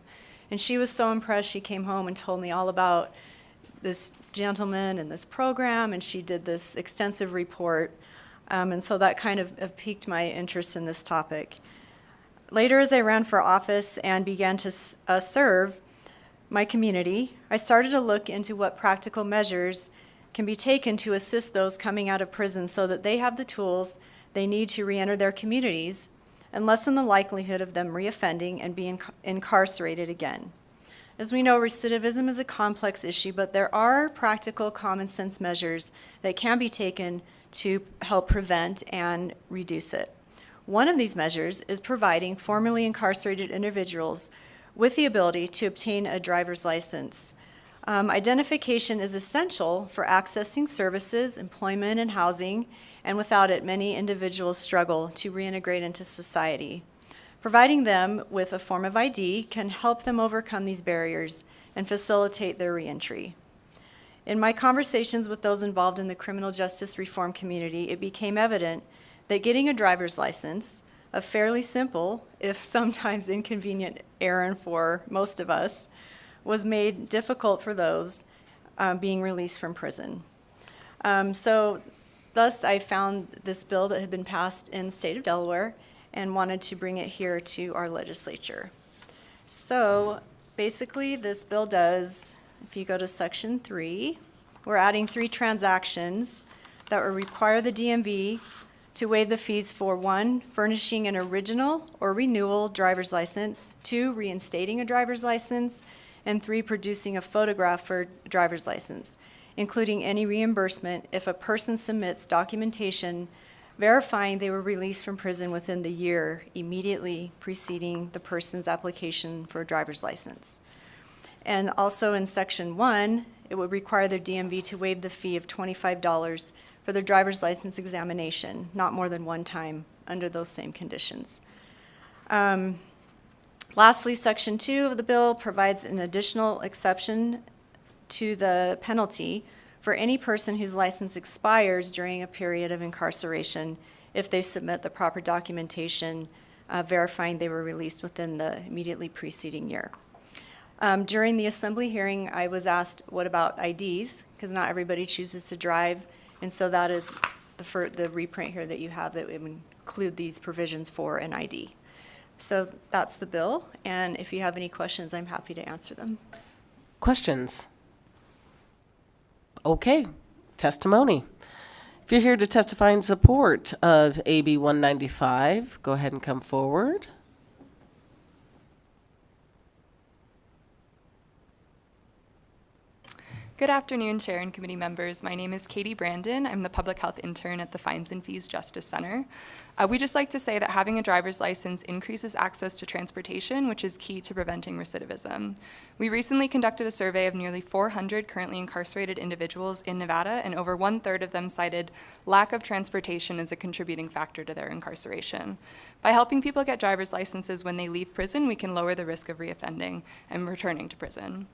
And she was so impressed, she came home and told me all about this gentleman and this program, and she did this extensive report. And so that kind of piqued my interest in this topic. Later, as I ran for office and began to serve my community, I started to look into what practical measures can be taken to assist those coming out of prison so that they have the tools they need to reenter their communities and lessen the likelihood of them reoffending and being incarcerated again. As we know, recidivism is a complex issue, but there are practical common sense measures that can be taken to help prevent and reduce it. One of these measures is providing formerly incarcerated individuals with the ability to obtain a driver's license. Identification is essential for accessing services, employment, and housing, and without it, many individuals struggle to reintegrate into society. Providing them with a form of ID can help them overcome these barriers and facilitate their reentry. In my conversations with those involved in the criminal justice reform community, it became evident that getting a driver's license, a fairly simple, if sometimes inconvenient errand for most of us, was made difficult for those being released from prison. So thus I found this bill that had been passed in the state of Delaware and wanted to bring it here to our legislature. So basically this bill does, if you go to section 3, we're adding 3 transactions that will require the DMV to waive the fees for 1, furnishing an original or renewal driver's license, 2, reinstating a driver's license, and 3, producing a photograph for a driver's license, including any reimbursement if a person submits documentation verifying they were released from prison within the year immediately preceding the person's application for a driver's license. And also in section 1, it would require the DMV to waive the fee of $25 for their driver's license examination, not more than one time under those same conditions. Lastly, section 2 of the bill provides an additional exception to the penalty for any person whose license expires during a period of incarceration if they submit the proper documentation verifying they were released within the immediately preceding year. During the assembly hearing, I was asked, what about IDs? Because not everybody chooses to drive. And so that is the reprint here that you have that would include these provisions for an ID. So that's the bill, and if you have any questions, I'm happy to answer them. Questions? Okay, testimony. If you're here to testify in support of AB 195, go ahead and come forward. Good afternoon, Chair and committee members. My name is Katie Brandon. I'm the public health intern at the Fines and Fees Justice Center. We just like to say that having a driver's license increases access to transportation, which is key to preventing recidivism. We recently conducted a survey of nearly 400 currently incarcerated individuals in Nevada, and over 1/3 of them cited lack of transportation as a contributing factor to their incarceration. By helping people get driver's licenses when they leave prison, we can lower the risk of reoffending and returning to prison.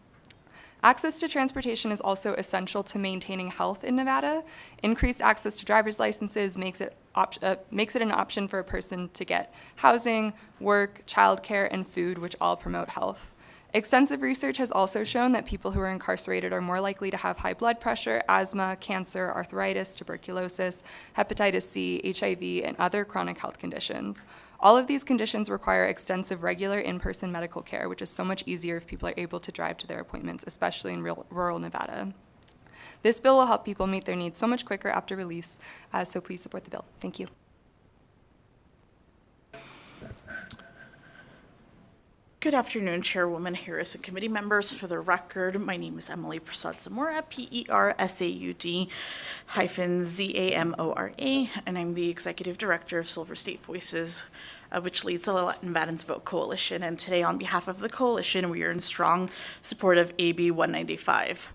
Access to transportation is also essential to maintaining health in Nevada. Increased access to driver's licenses makes it an option for a person to get housing, work, childcare, and food, which all promote health. Extensive research has also shown that people who are incarcerated are more likely to have high blood pressure, asthma, cancer, arthritis, tuberculosis, hepatitis C, HIV, and other chronic health conditions. All of these conditions require extensive regular in-person medical care, which is so much easier if people are able to drive to their appointments, especially in rural Nevada. This bill will help people meet their needs so much quicker after release, so please support the bill. Thank you. Good afternoon, Chairwoman Harris and committee members. For the record, my name is Emily Prasad Zamora, PERSAUD-ZAMORA, and I'm the Executive Director of Silver State Voices, which leads the Let Nevadans Vote Coalition. And today, on behalf of the coalition, we are in strong support of AB 195.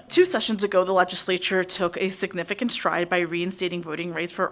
2 sessions ago, the legislature took a significant stride by reinstating voting rights for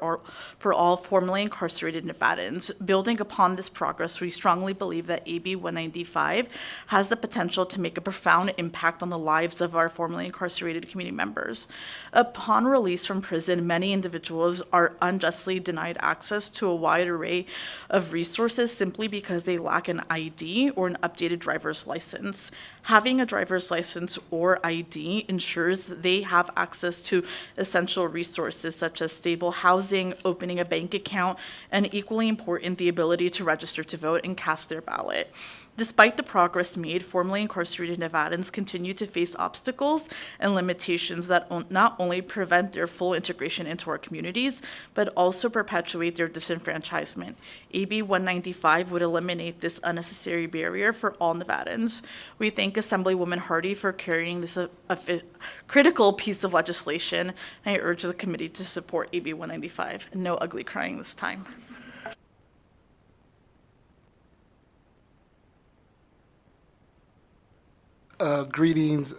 all formerly incarcerated Nevadans. Building upon this progress, we strongly believe that AB 195 has the potential to make a profound impact on the lives of our formerly incarcerated community members. Upon release from prison, many individuals are unjustly denied access to a wide array of resources simply because they lack an ID or an updated driver's license. Having a driver's license or ID ensures that they have access to essential resources such as stable housing, opening a bank account, and equally important, the ability to register to vote and cast their ballot. Despite the progress made, formerly incarcerated Nevadans continue to face obstacles and limitations that not only prevent their full integration into our communities, but also perpetuate their disenfranchisement. AB 195 would eliminate this unnecessary barrier for all Nevadans. We thank Assemblywoman Hardy for carrying this critical piece of legislation, and I urge the committee to support AB 195. No ugly crying this time. Greetings.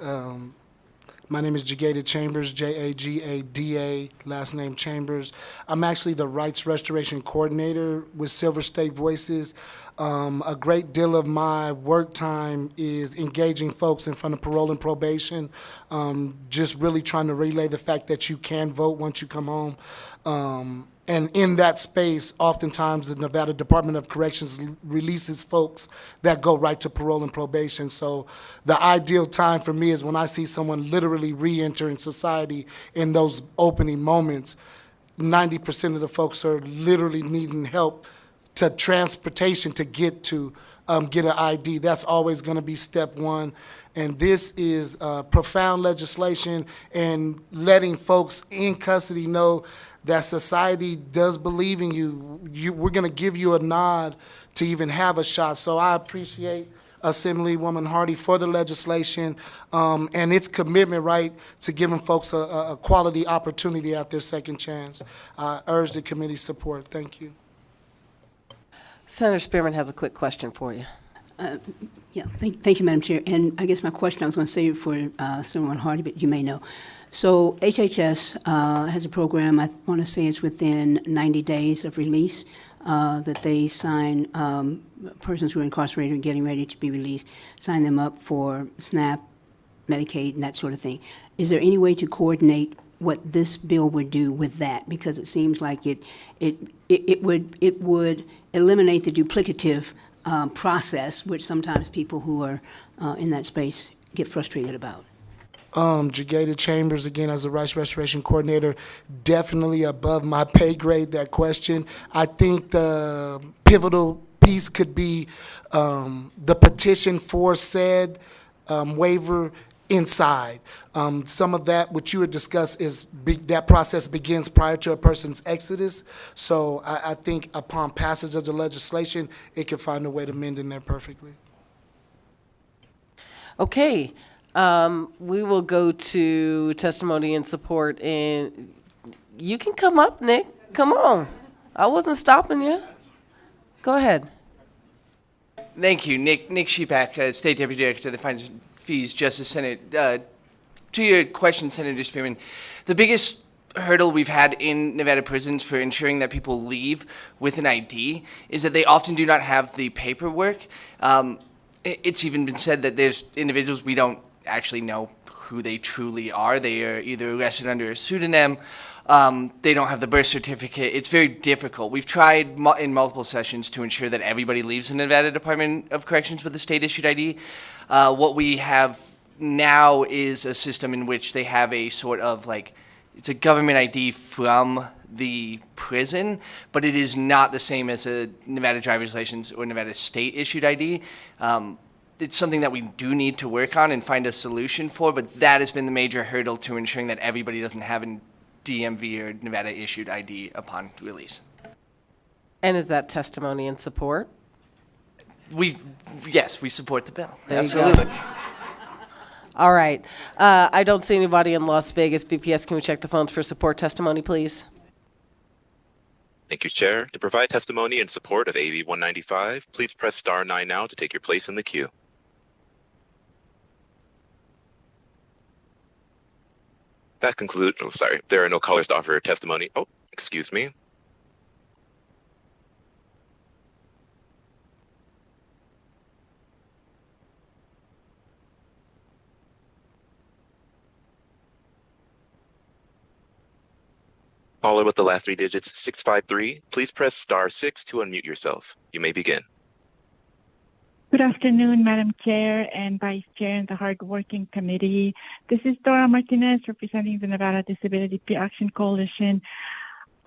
My name is Jagada Chambers, Jagada, last name Chambers. I'm actually the Rights Restoration Coordinator with Silver State Voices. A great deal of my work time is engaging folks in front of parole and probation, just really trying to relay the fact that you can vote once you come home. And in that space, oftentimes the Nevada Department of Corrections releases folks that go right to parole and probation. So the ideal time for me is when I see someone literally re-entering society in those opening moments. 90% of the folks are literally needing help to transportation to get to get an ID. That's always going to be step one. And this is profound legislation and letting folks in custody know that society does believe in you. We're going to give you a nod to even have a shot. So I appreciate Assemblywoman Hardy for the legislation and its commitment, right, to giving folks a quality opportunity at their second chance. I urge the committee's support. Thank you. Senator Spearman has a quick question for you. Thank you, Madam Chair. And I guess my question I was going to save for Assemblywoman Hardy, but you may know. So HHS has a program, I want to say it's within 90 days of release, that they sign persons who are incarcerated and getting ready to be released, sign them up for SNAP, Medicaid, and that sort of thing. Is there any way to coordinate what this bill would do with that? Because it seems like it would eliminate the duplicative process, which sometimes people who are in that space get frustrated about. Jagada Chambers, again, as a Rights Restoration Coordinator, definitely above my pay grade, that question. I think the pivotal piece could be the petition for said waiver inside. Some of that, what you had discussed, is that process begins prior to a person's exodus. So I think upon passage of the legislation, it can find a way to mend in there perfectly. Okay. We will go to testimony and support, and you can come up, Nick. Come on. I wasn't stopping you. Go ahead. Thank you. Nick Shepak, State Deputy Director of the Fines and Fees Justice Senate. To your question, Senator Spearman, the biggest hurdle we've had in Nevada prisons for ensuring that people leave with an ID is that they often do not have the paperwork. It's even been said that there's individuals we don't actually know who they truly are. They are either arrested under a pseudonym, they don't have the birth certificate. It's very difficult. We've tried in multiple sessions to ensure that everybody leaves the Nevada Department of Corrections with a state-issued ID. What we have now is a system in which they have a sort of like, it's a government ID from the prison, but it is not the same as a Nevada driver's license or Nevada state-issued ID. It's something that we do need to work on and find a solution for, but that has been the major hurdle to ensuring that everybody doesn't have a DMV or Nevada-issued ID upon release. And is that testimony and support? Yes, we support the bill. There you go. Absolutely. All right. I don't see anybody in Las Vegas. BPS, can we check the phones for support testimony, please? Thank you, Chair. To provide testimony in support of AB 195, please press star 9 now to take your place in the queue. That concludes, there are no callers to offer testimony. Oh, excuse me. Caller with the last 3 digits, 653, please press star 6 to unmute yourself. You may begin. Good afternoon, Madam Chair and Vice Chair and the hardworking committee. This is Dora Martinez representing the Nevada Disability Action Coalition.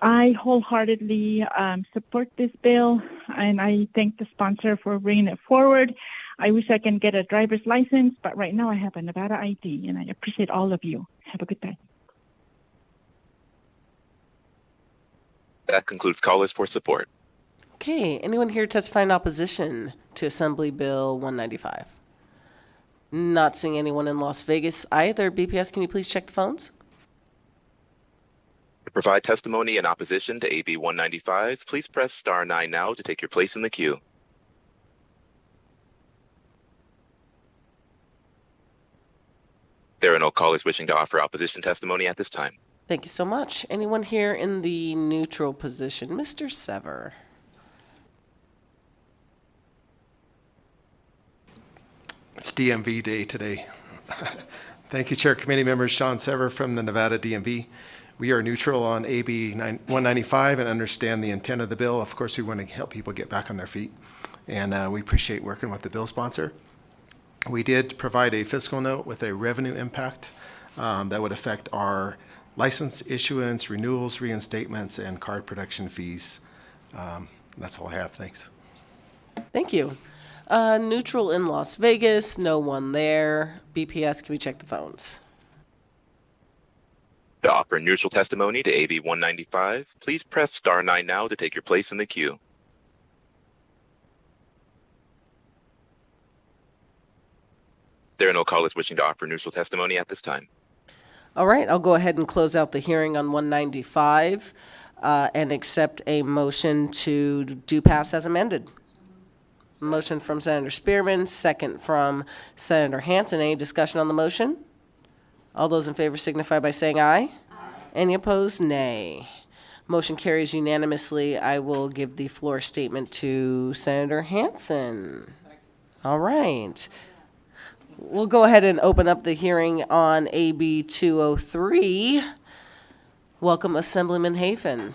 I wholeheartedly support this bill, and I thank the sponsor for bringing it forward. I wish I can get a driver's license, but right now I have a Nevada ID, and I appreciate all of you. Have a good day. That concludes callers for support. Okay, anyone here testify in opposition to Assembly Bill 195? Not seeing anyone in Las Vegas either. BPS, can you please check the phones? To provide testimony in opposition to AB 195, please press star 9 now to take your place in the queue. There are no callers wishing to offer opposition testimony at this time. Thank you so much. Anyone here in the neutral position? Mr. Sever. It's DMV day today. Thank you, Chair, committee members. Sean Sever from the Nevada DMV. We are neutral on AB 195 and understand the intent of the bill. Of course, we want to help people get back on their feet, and we appreciate working with the bill sponsor. We did provide a fiscal note with a revenue impact that would affect our license issuance, renewals, reinstatements, and card production fees. That's all I have. Thanks. Thank you. Neutral in Las Vegas, no one there. BPS, can we check the phones? To offer neutral testimony to AB 195, please press star 9 now to take your place in the queue. There are no callers wishing to offer neutral testimony at this time. All right, I'll go ahead and close out the hearing on 195 and accept a motion to do pass as amended. Motion from Senator Spearman, second from Senator Hansen. Any discussion on the motion? All those in favor signify by saying aye. Any opposed? Nay. Motion carries unanimously. I will give the floor statement to Senator Hansen. All right. We'll go ahead and open up the hearing on AB 203. Welcome, Assemblyman Hafen.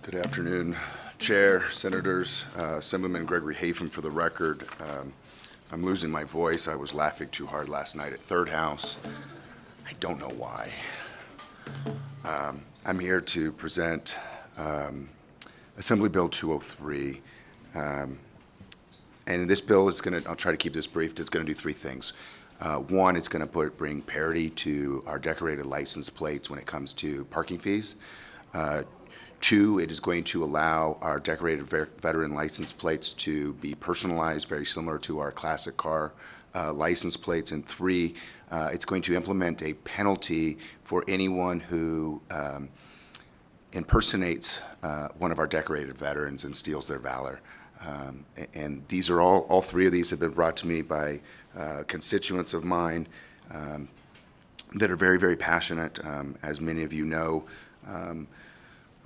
Good afternoon, Chair, Senators, Assemblyman Gregory Hafen for the record. I'm losing my voice. I was laughing too hard last night at Third House. I don't know why. I'm here to present Assembly Bill 203. And this bill is I'll try to keep this brief, it's going to do 3 things. One, it's going to bring parity to our decorated license plates when it comes to parking fees. Two, it is going to allow our decorated veteran license plates to be personalized, very similar to our classic car license plates. And three, it's going to implement a penalty for anyone who impersonates one of our decorated veterans and steals their valor. And these are all three of these have been brought to me by constituents of mine that are very, very passionate. As many of you know,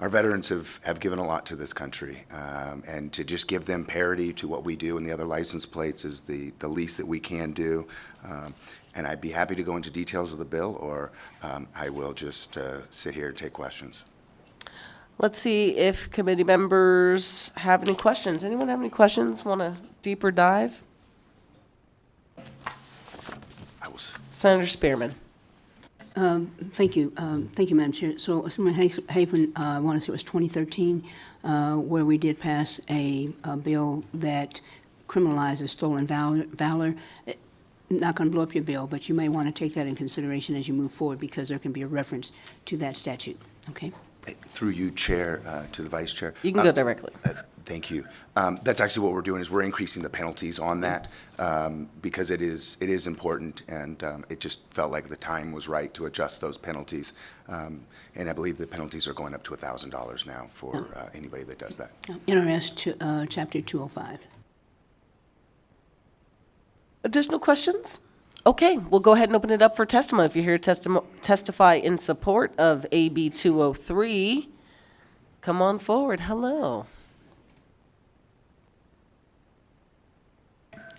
our veterans have given a lot to this country, and to just give them parity to what we do in the other license plates is the least that we can do. And I'd be happy to go into details of the bill, or I will just sit here and take questions. Let's see if committee members have any questions. Anyone have any questions? Want a deeper dive? Senator Spearman. Thank you. Thank you, Madam Chair. So, Assemblyman Haven, I want to say it was 2013, where we did pass a bill that criminalizes stolen valor. Not going to blow up your bill, but you may want to take that in consideration as you move forward, because there can be a reference to that statute. Okay? Through you, Chair, to the Vice Chair. You can go directly. Thank you. That's actually what we're doing, is we're increasing the penalties on that because it is important, and it just felt like the time was right to adjust those penalties. And I believe the penalties are going up to $1,000 now for anybody that does that. NRS Chapter 205. Additional questions? Okay, we'll go ahead and open it up for testimony. If you're here to testify in support of AB 203, come on forward. Hello.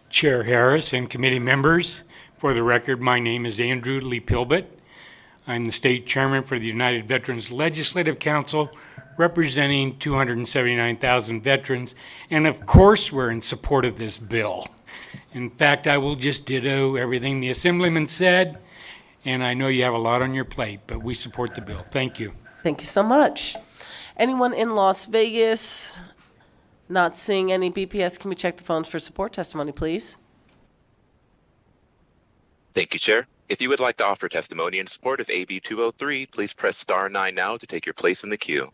Chair Harris and committee members, for the record, my name is Andrew Lee Pilbett. I'm the state chairman for the United Veterans Legislative Council, representing 279,000 veterans, and of course we're in support of this bill. In fact, I will just ditto everything the Assemblyman said, and I know you have a lot on your plate, but we support the bill. Thank you. Thank you so much. Anyone in Las Vegas? Not seeing any BPS, can we check the phones for support testimony, please? Thank you, Chair. If you would like to offer testimony in support of AB 203, please press star 9 now to take your place in the queue.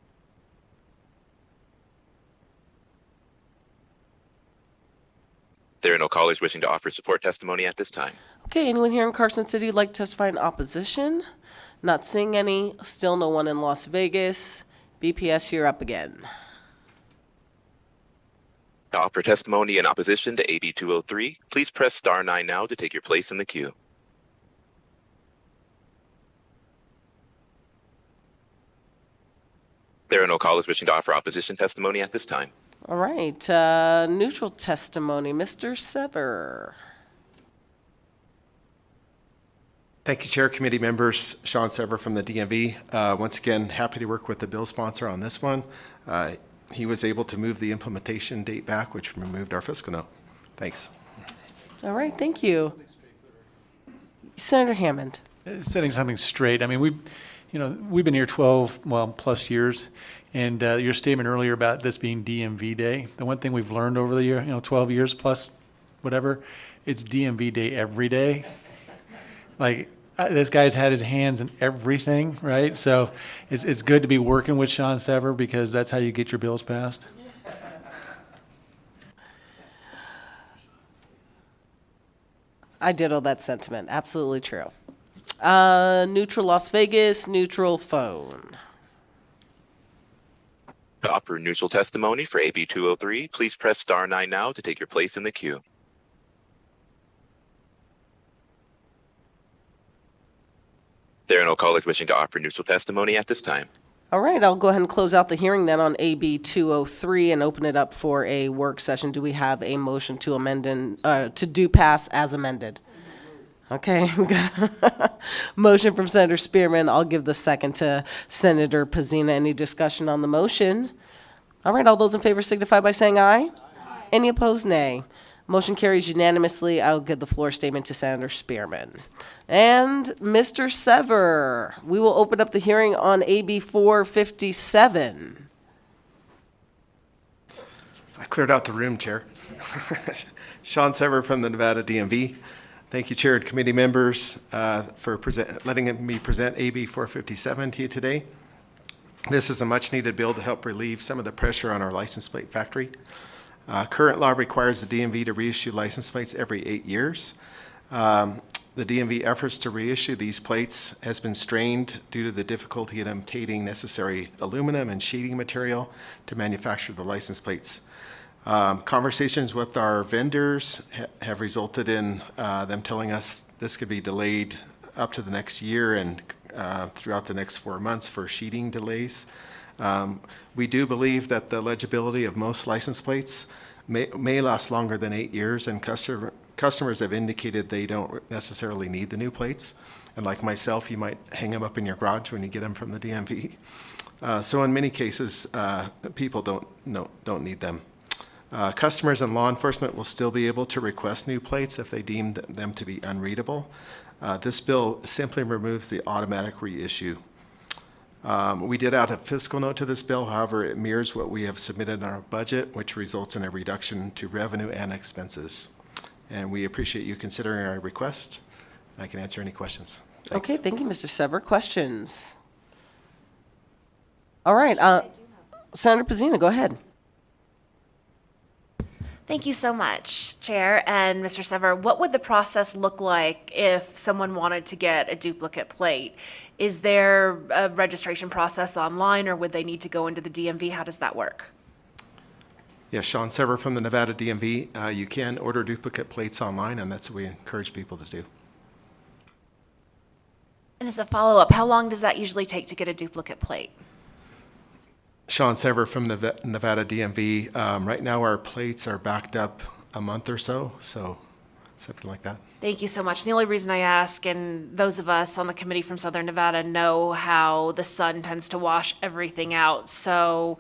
There are no callers wishing to offer support testimony at this time. Okay, anyone here in Carson City who'd like to testify in opposition? Not seeing any. Still no one in Las Vegas. BPS, you're up again. To offer testimony in opposition to AB 203, please press star 9 now to take your place in the queue. There are no callers wishing to offer opposition testimony at this time. All right, neutral testimony, Mr. Sever. Thank you, Chair, committee members. Sean Sever from the DMV. Once again, happy to work with the bill sponsor on this one. He was able to move the implementation date back, which removed our fiscal note. Thanks. All right, thank you. Senator Hammond. Setting something straight. I mean, we've been here 12, plus years, and your statement earlier about this being DMV Day, the one thing we've learned over the year, 12 years plus whatever, it's DMV Day every day. Like, this guy's had his hands in everything, right? So it's good to be working with Sean Sever, because that's how you get your bills passed. I ditto that sentiment. Absolutely true. Neutral Las Vegas, neutral phone. To offer neutral testimony for AB 203, please press star 9 now to take your place in the queue. There are no callers wishing to offer neutral testimony at this time. All right, I'll go ahead and close out the hearing then on AB 203 and open it up for a work session. Do we have a motion to amend to do pass as amended? Okay, we got a motion from Senator Spearman. I'll give the second to Senator Pazina. Any discussion on the motion? All right, all those in favor signify by saying aye. Aye. Any opposed, nay. Motion carries unanimously. I'll give the floor statement to Senator Spearman. And Mr. Sever, we will open up the hearing on AB 457. I cleared out the room, Chair. Sean Sever from the Nevada DMV. Thank you, Chair and committee members, for letting me present AB 457 to you today. This is a much-needed bill to help relieve some of the pressure on our license plate factory. Current law requires the DMV to reissue license plates every 8 years. The DMV efforts to reissue these plates has been strained due to the difficulty in obtaining necessary aluminum and sheeting material to manufacture the license plates. Conversations with our vendors have resulted in them telling us this could be delayed up to the next year and throughout the next 4 months for sheeting delays. We do believe that the legibility of most license plates may last longer than 8 years, and customers have indicated they don't necessarily need the new plates. And like myself, you might hang them up in your garage when you get them from the DMV. So in many cases, people don't need them. Customers and law enforcement will still be able to request new plates if they deem them to be unreadable. This bill simply removes the automatic reissue. We did add a fiscal note to this bill. However, it mirrors what we have submitted in our budget, which results in a reduction to revenue and expenses. And we appreciate you considering our request. I can answer any questions. Thanks. Okay, thank you, Mr. Sever. Questions? All right, Senator Pizzina, go ahead. Thank you so much, Chair and Mr. Sever. What would the process look like if someone wanted to get a duplicate plate? Is there a registration process online, or would they need to go into the DMV? How does that work? Yeah, Sean Sever from the Nevada DMV. You can order duplicate plates online, and that's what we encourage people to do. And as a follow-up, how long does that usually take to get a duplicate plate? Sean Sever from Nevada DMV. Right now, our plates are backed up a month or so something like that. Thank you so much. The only reason I ask, and those of us on the committee from Southern Nevada know how the sun tends to wash everything out. So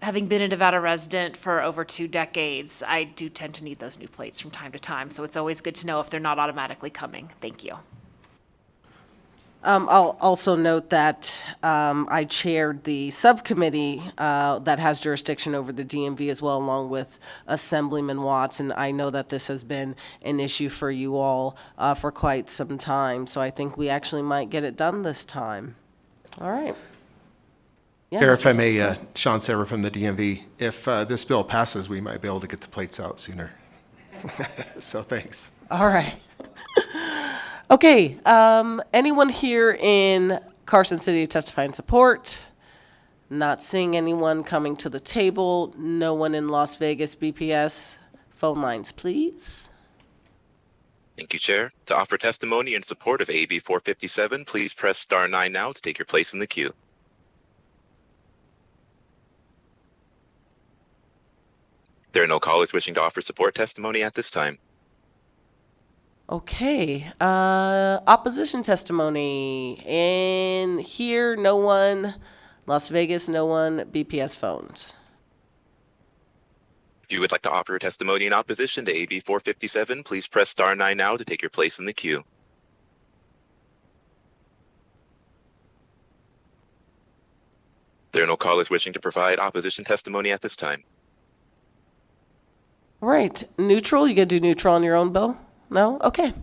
having been a Nevada resident for over 2 decades, I do tend to need those new plates from time to time. So it's always good to know if they're not automatically coming. Thank you. I'll also note that I chaired the subcommittee that has jurisdiction over the DMV as well, along with Assemblyman Watts, and I know that this has been an issue for you all for quite some time, so I think we actually might get it done this time. All right. Yeah, Chair, if I may, Sean Sever from the DMV, if this bill passes, we might be able to get the plates out sooner. So thanks. All right. Okay, anyone here in Carson City to testify in support? Not seeing anyone coming to the table. No one in Las Vegas, BPS. Phone lines, please. Thank you, Chair. To offer testimony in support of AB 457, please press star 9 now to take your place in the queue. There are no callers wishing to offer support testimony at this time. Okay, opposition testimony. In here, no one. Las Vegas, no one. BPS phones. If you would like to offer a testimony in opposition to AB 457, please press star 9 now to take your place in the queue. There are no callers wishing to provide opposition testimony at this time. All right, neutral. You gonna do neutral on your own, Bill? No? Okay.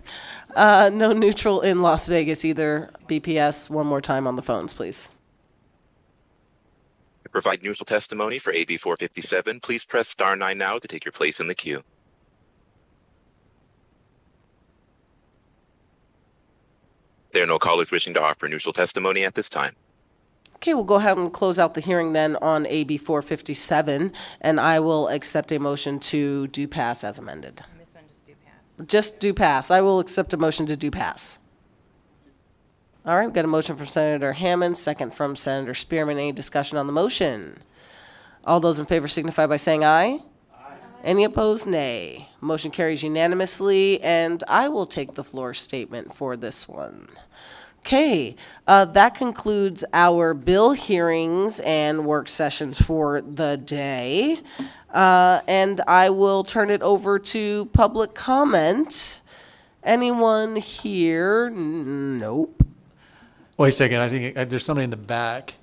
No neutral in Las Vegas either. BPS, one more time on the phones, please. To provide neutral testimony for AB 457, please press star 9 now to take your place in the queue. There are no callers wishing to offer neutral testimony at this time. Okay, we'll go ahead and close out the hearing then on AB 457, and I will accept a motion to do pass as amended. Just do pass. I will accept a motion to do pass. All right, we've got a motion from Senator Hammond, second from Senator Spearman. Any discussion on the motion? All those in favor signify by saying aye. Aye. Any opposed? Nay. Motion carries unanimously, and I will take the floor statement for this one. Okay, that concludes our bill hearings and work sessions for the day. And I will turn it over to public comment. Anyone here? Nope. Wait a second, I think there's somebody in the back.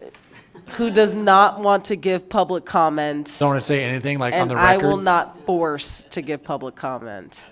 Who does not want to give public comment. Don't want to say anything like on the And record? I will not force to give public comment.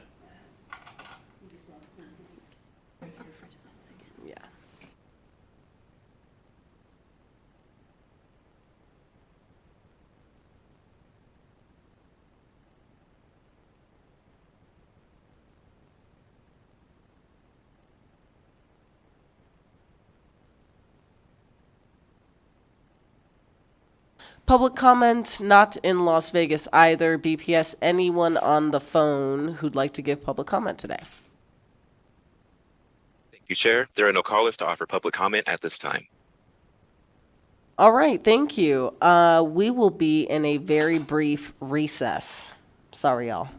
Public comment not in Las Vegas either. BPS, anyone on the phone who'd like to give public comment today? Thank you, Chair. There are no callers to offer public comment at this time. All right, thank you. We will be in a very brief recess. Sorry, y'all.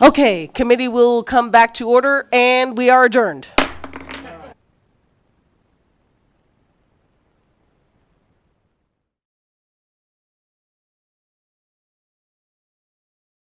Okay, committee will come back to order, and we are adjourned.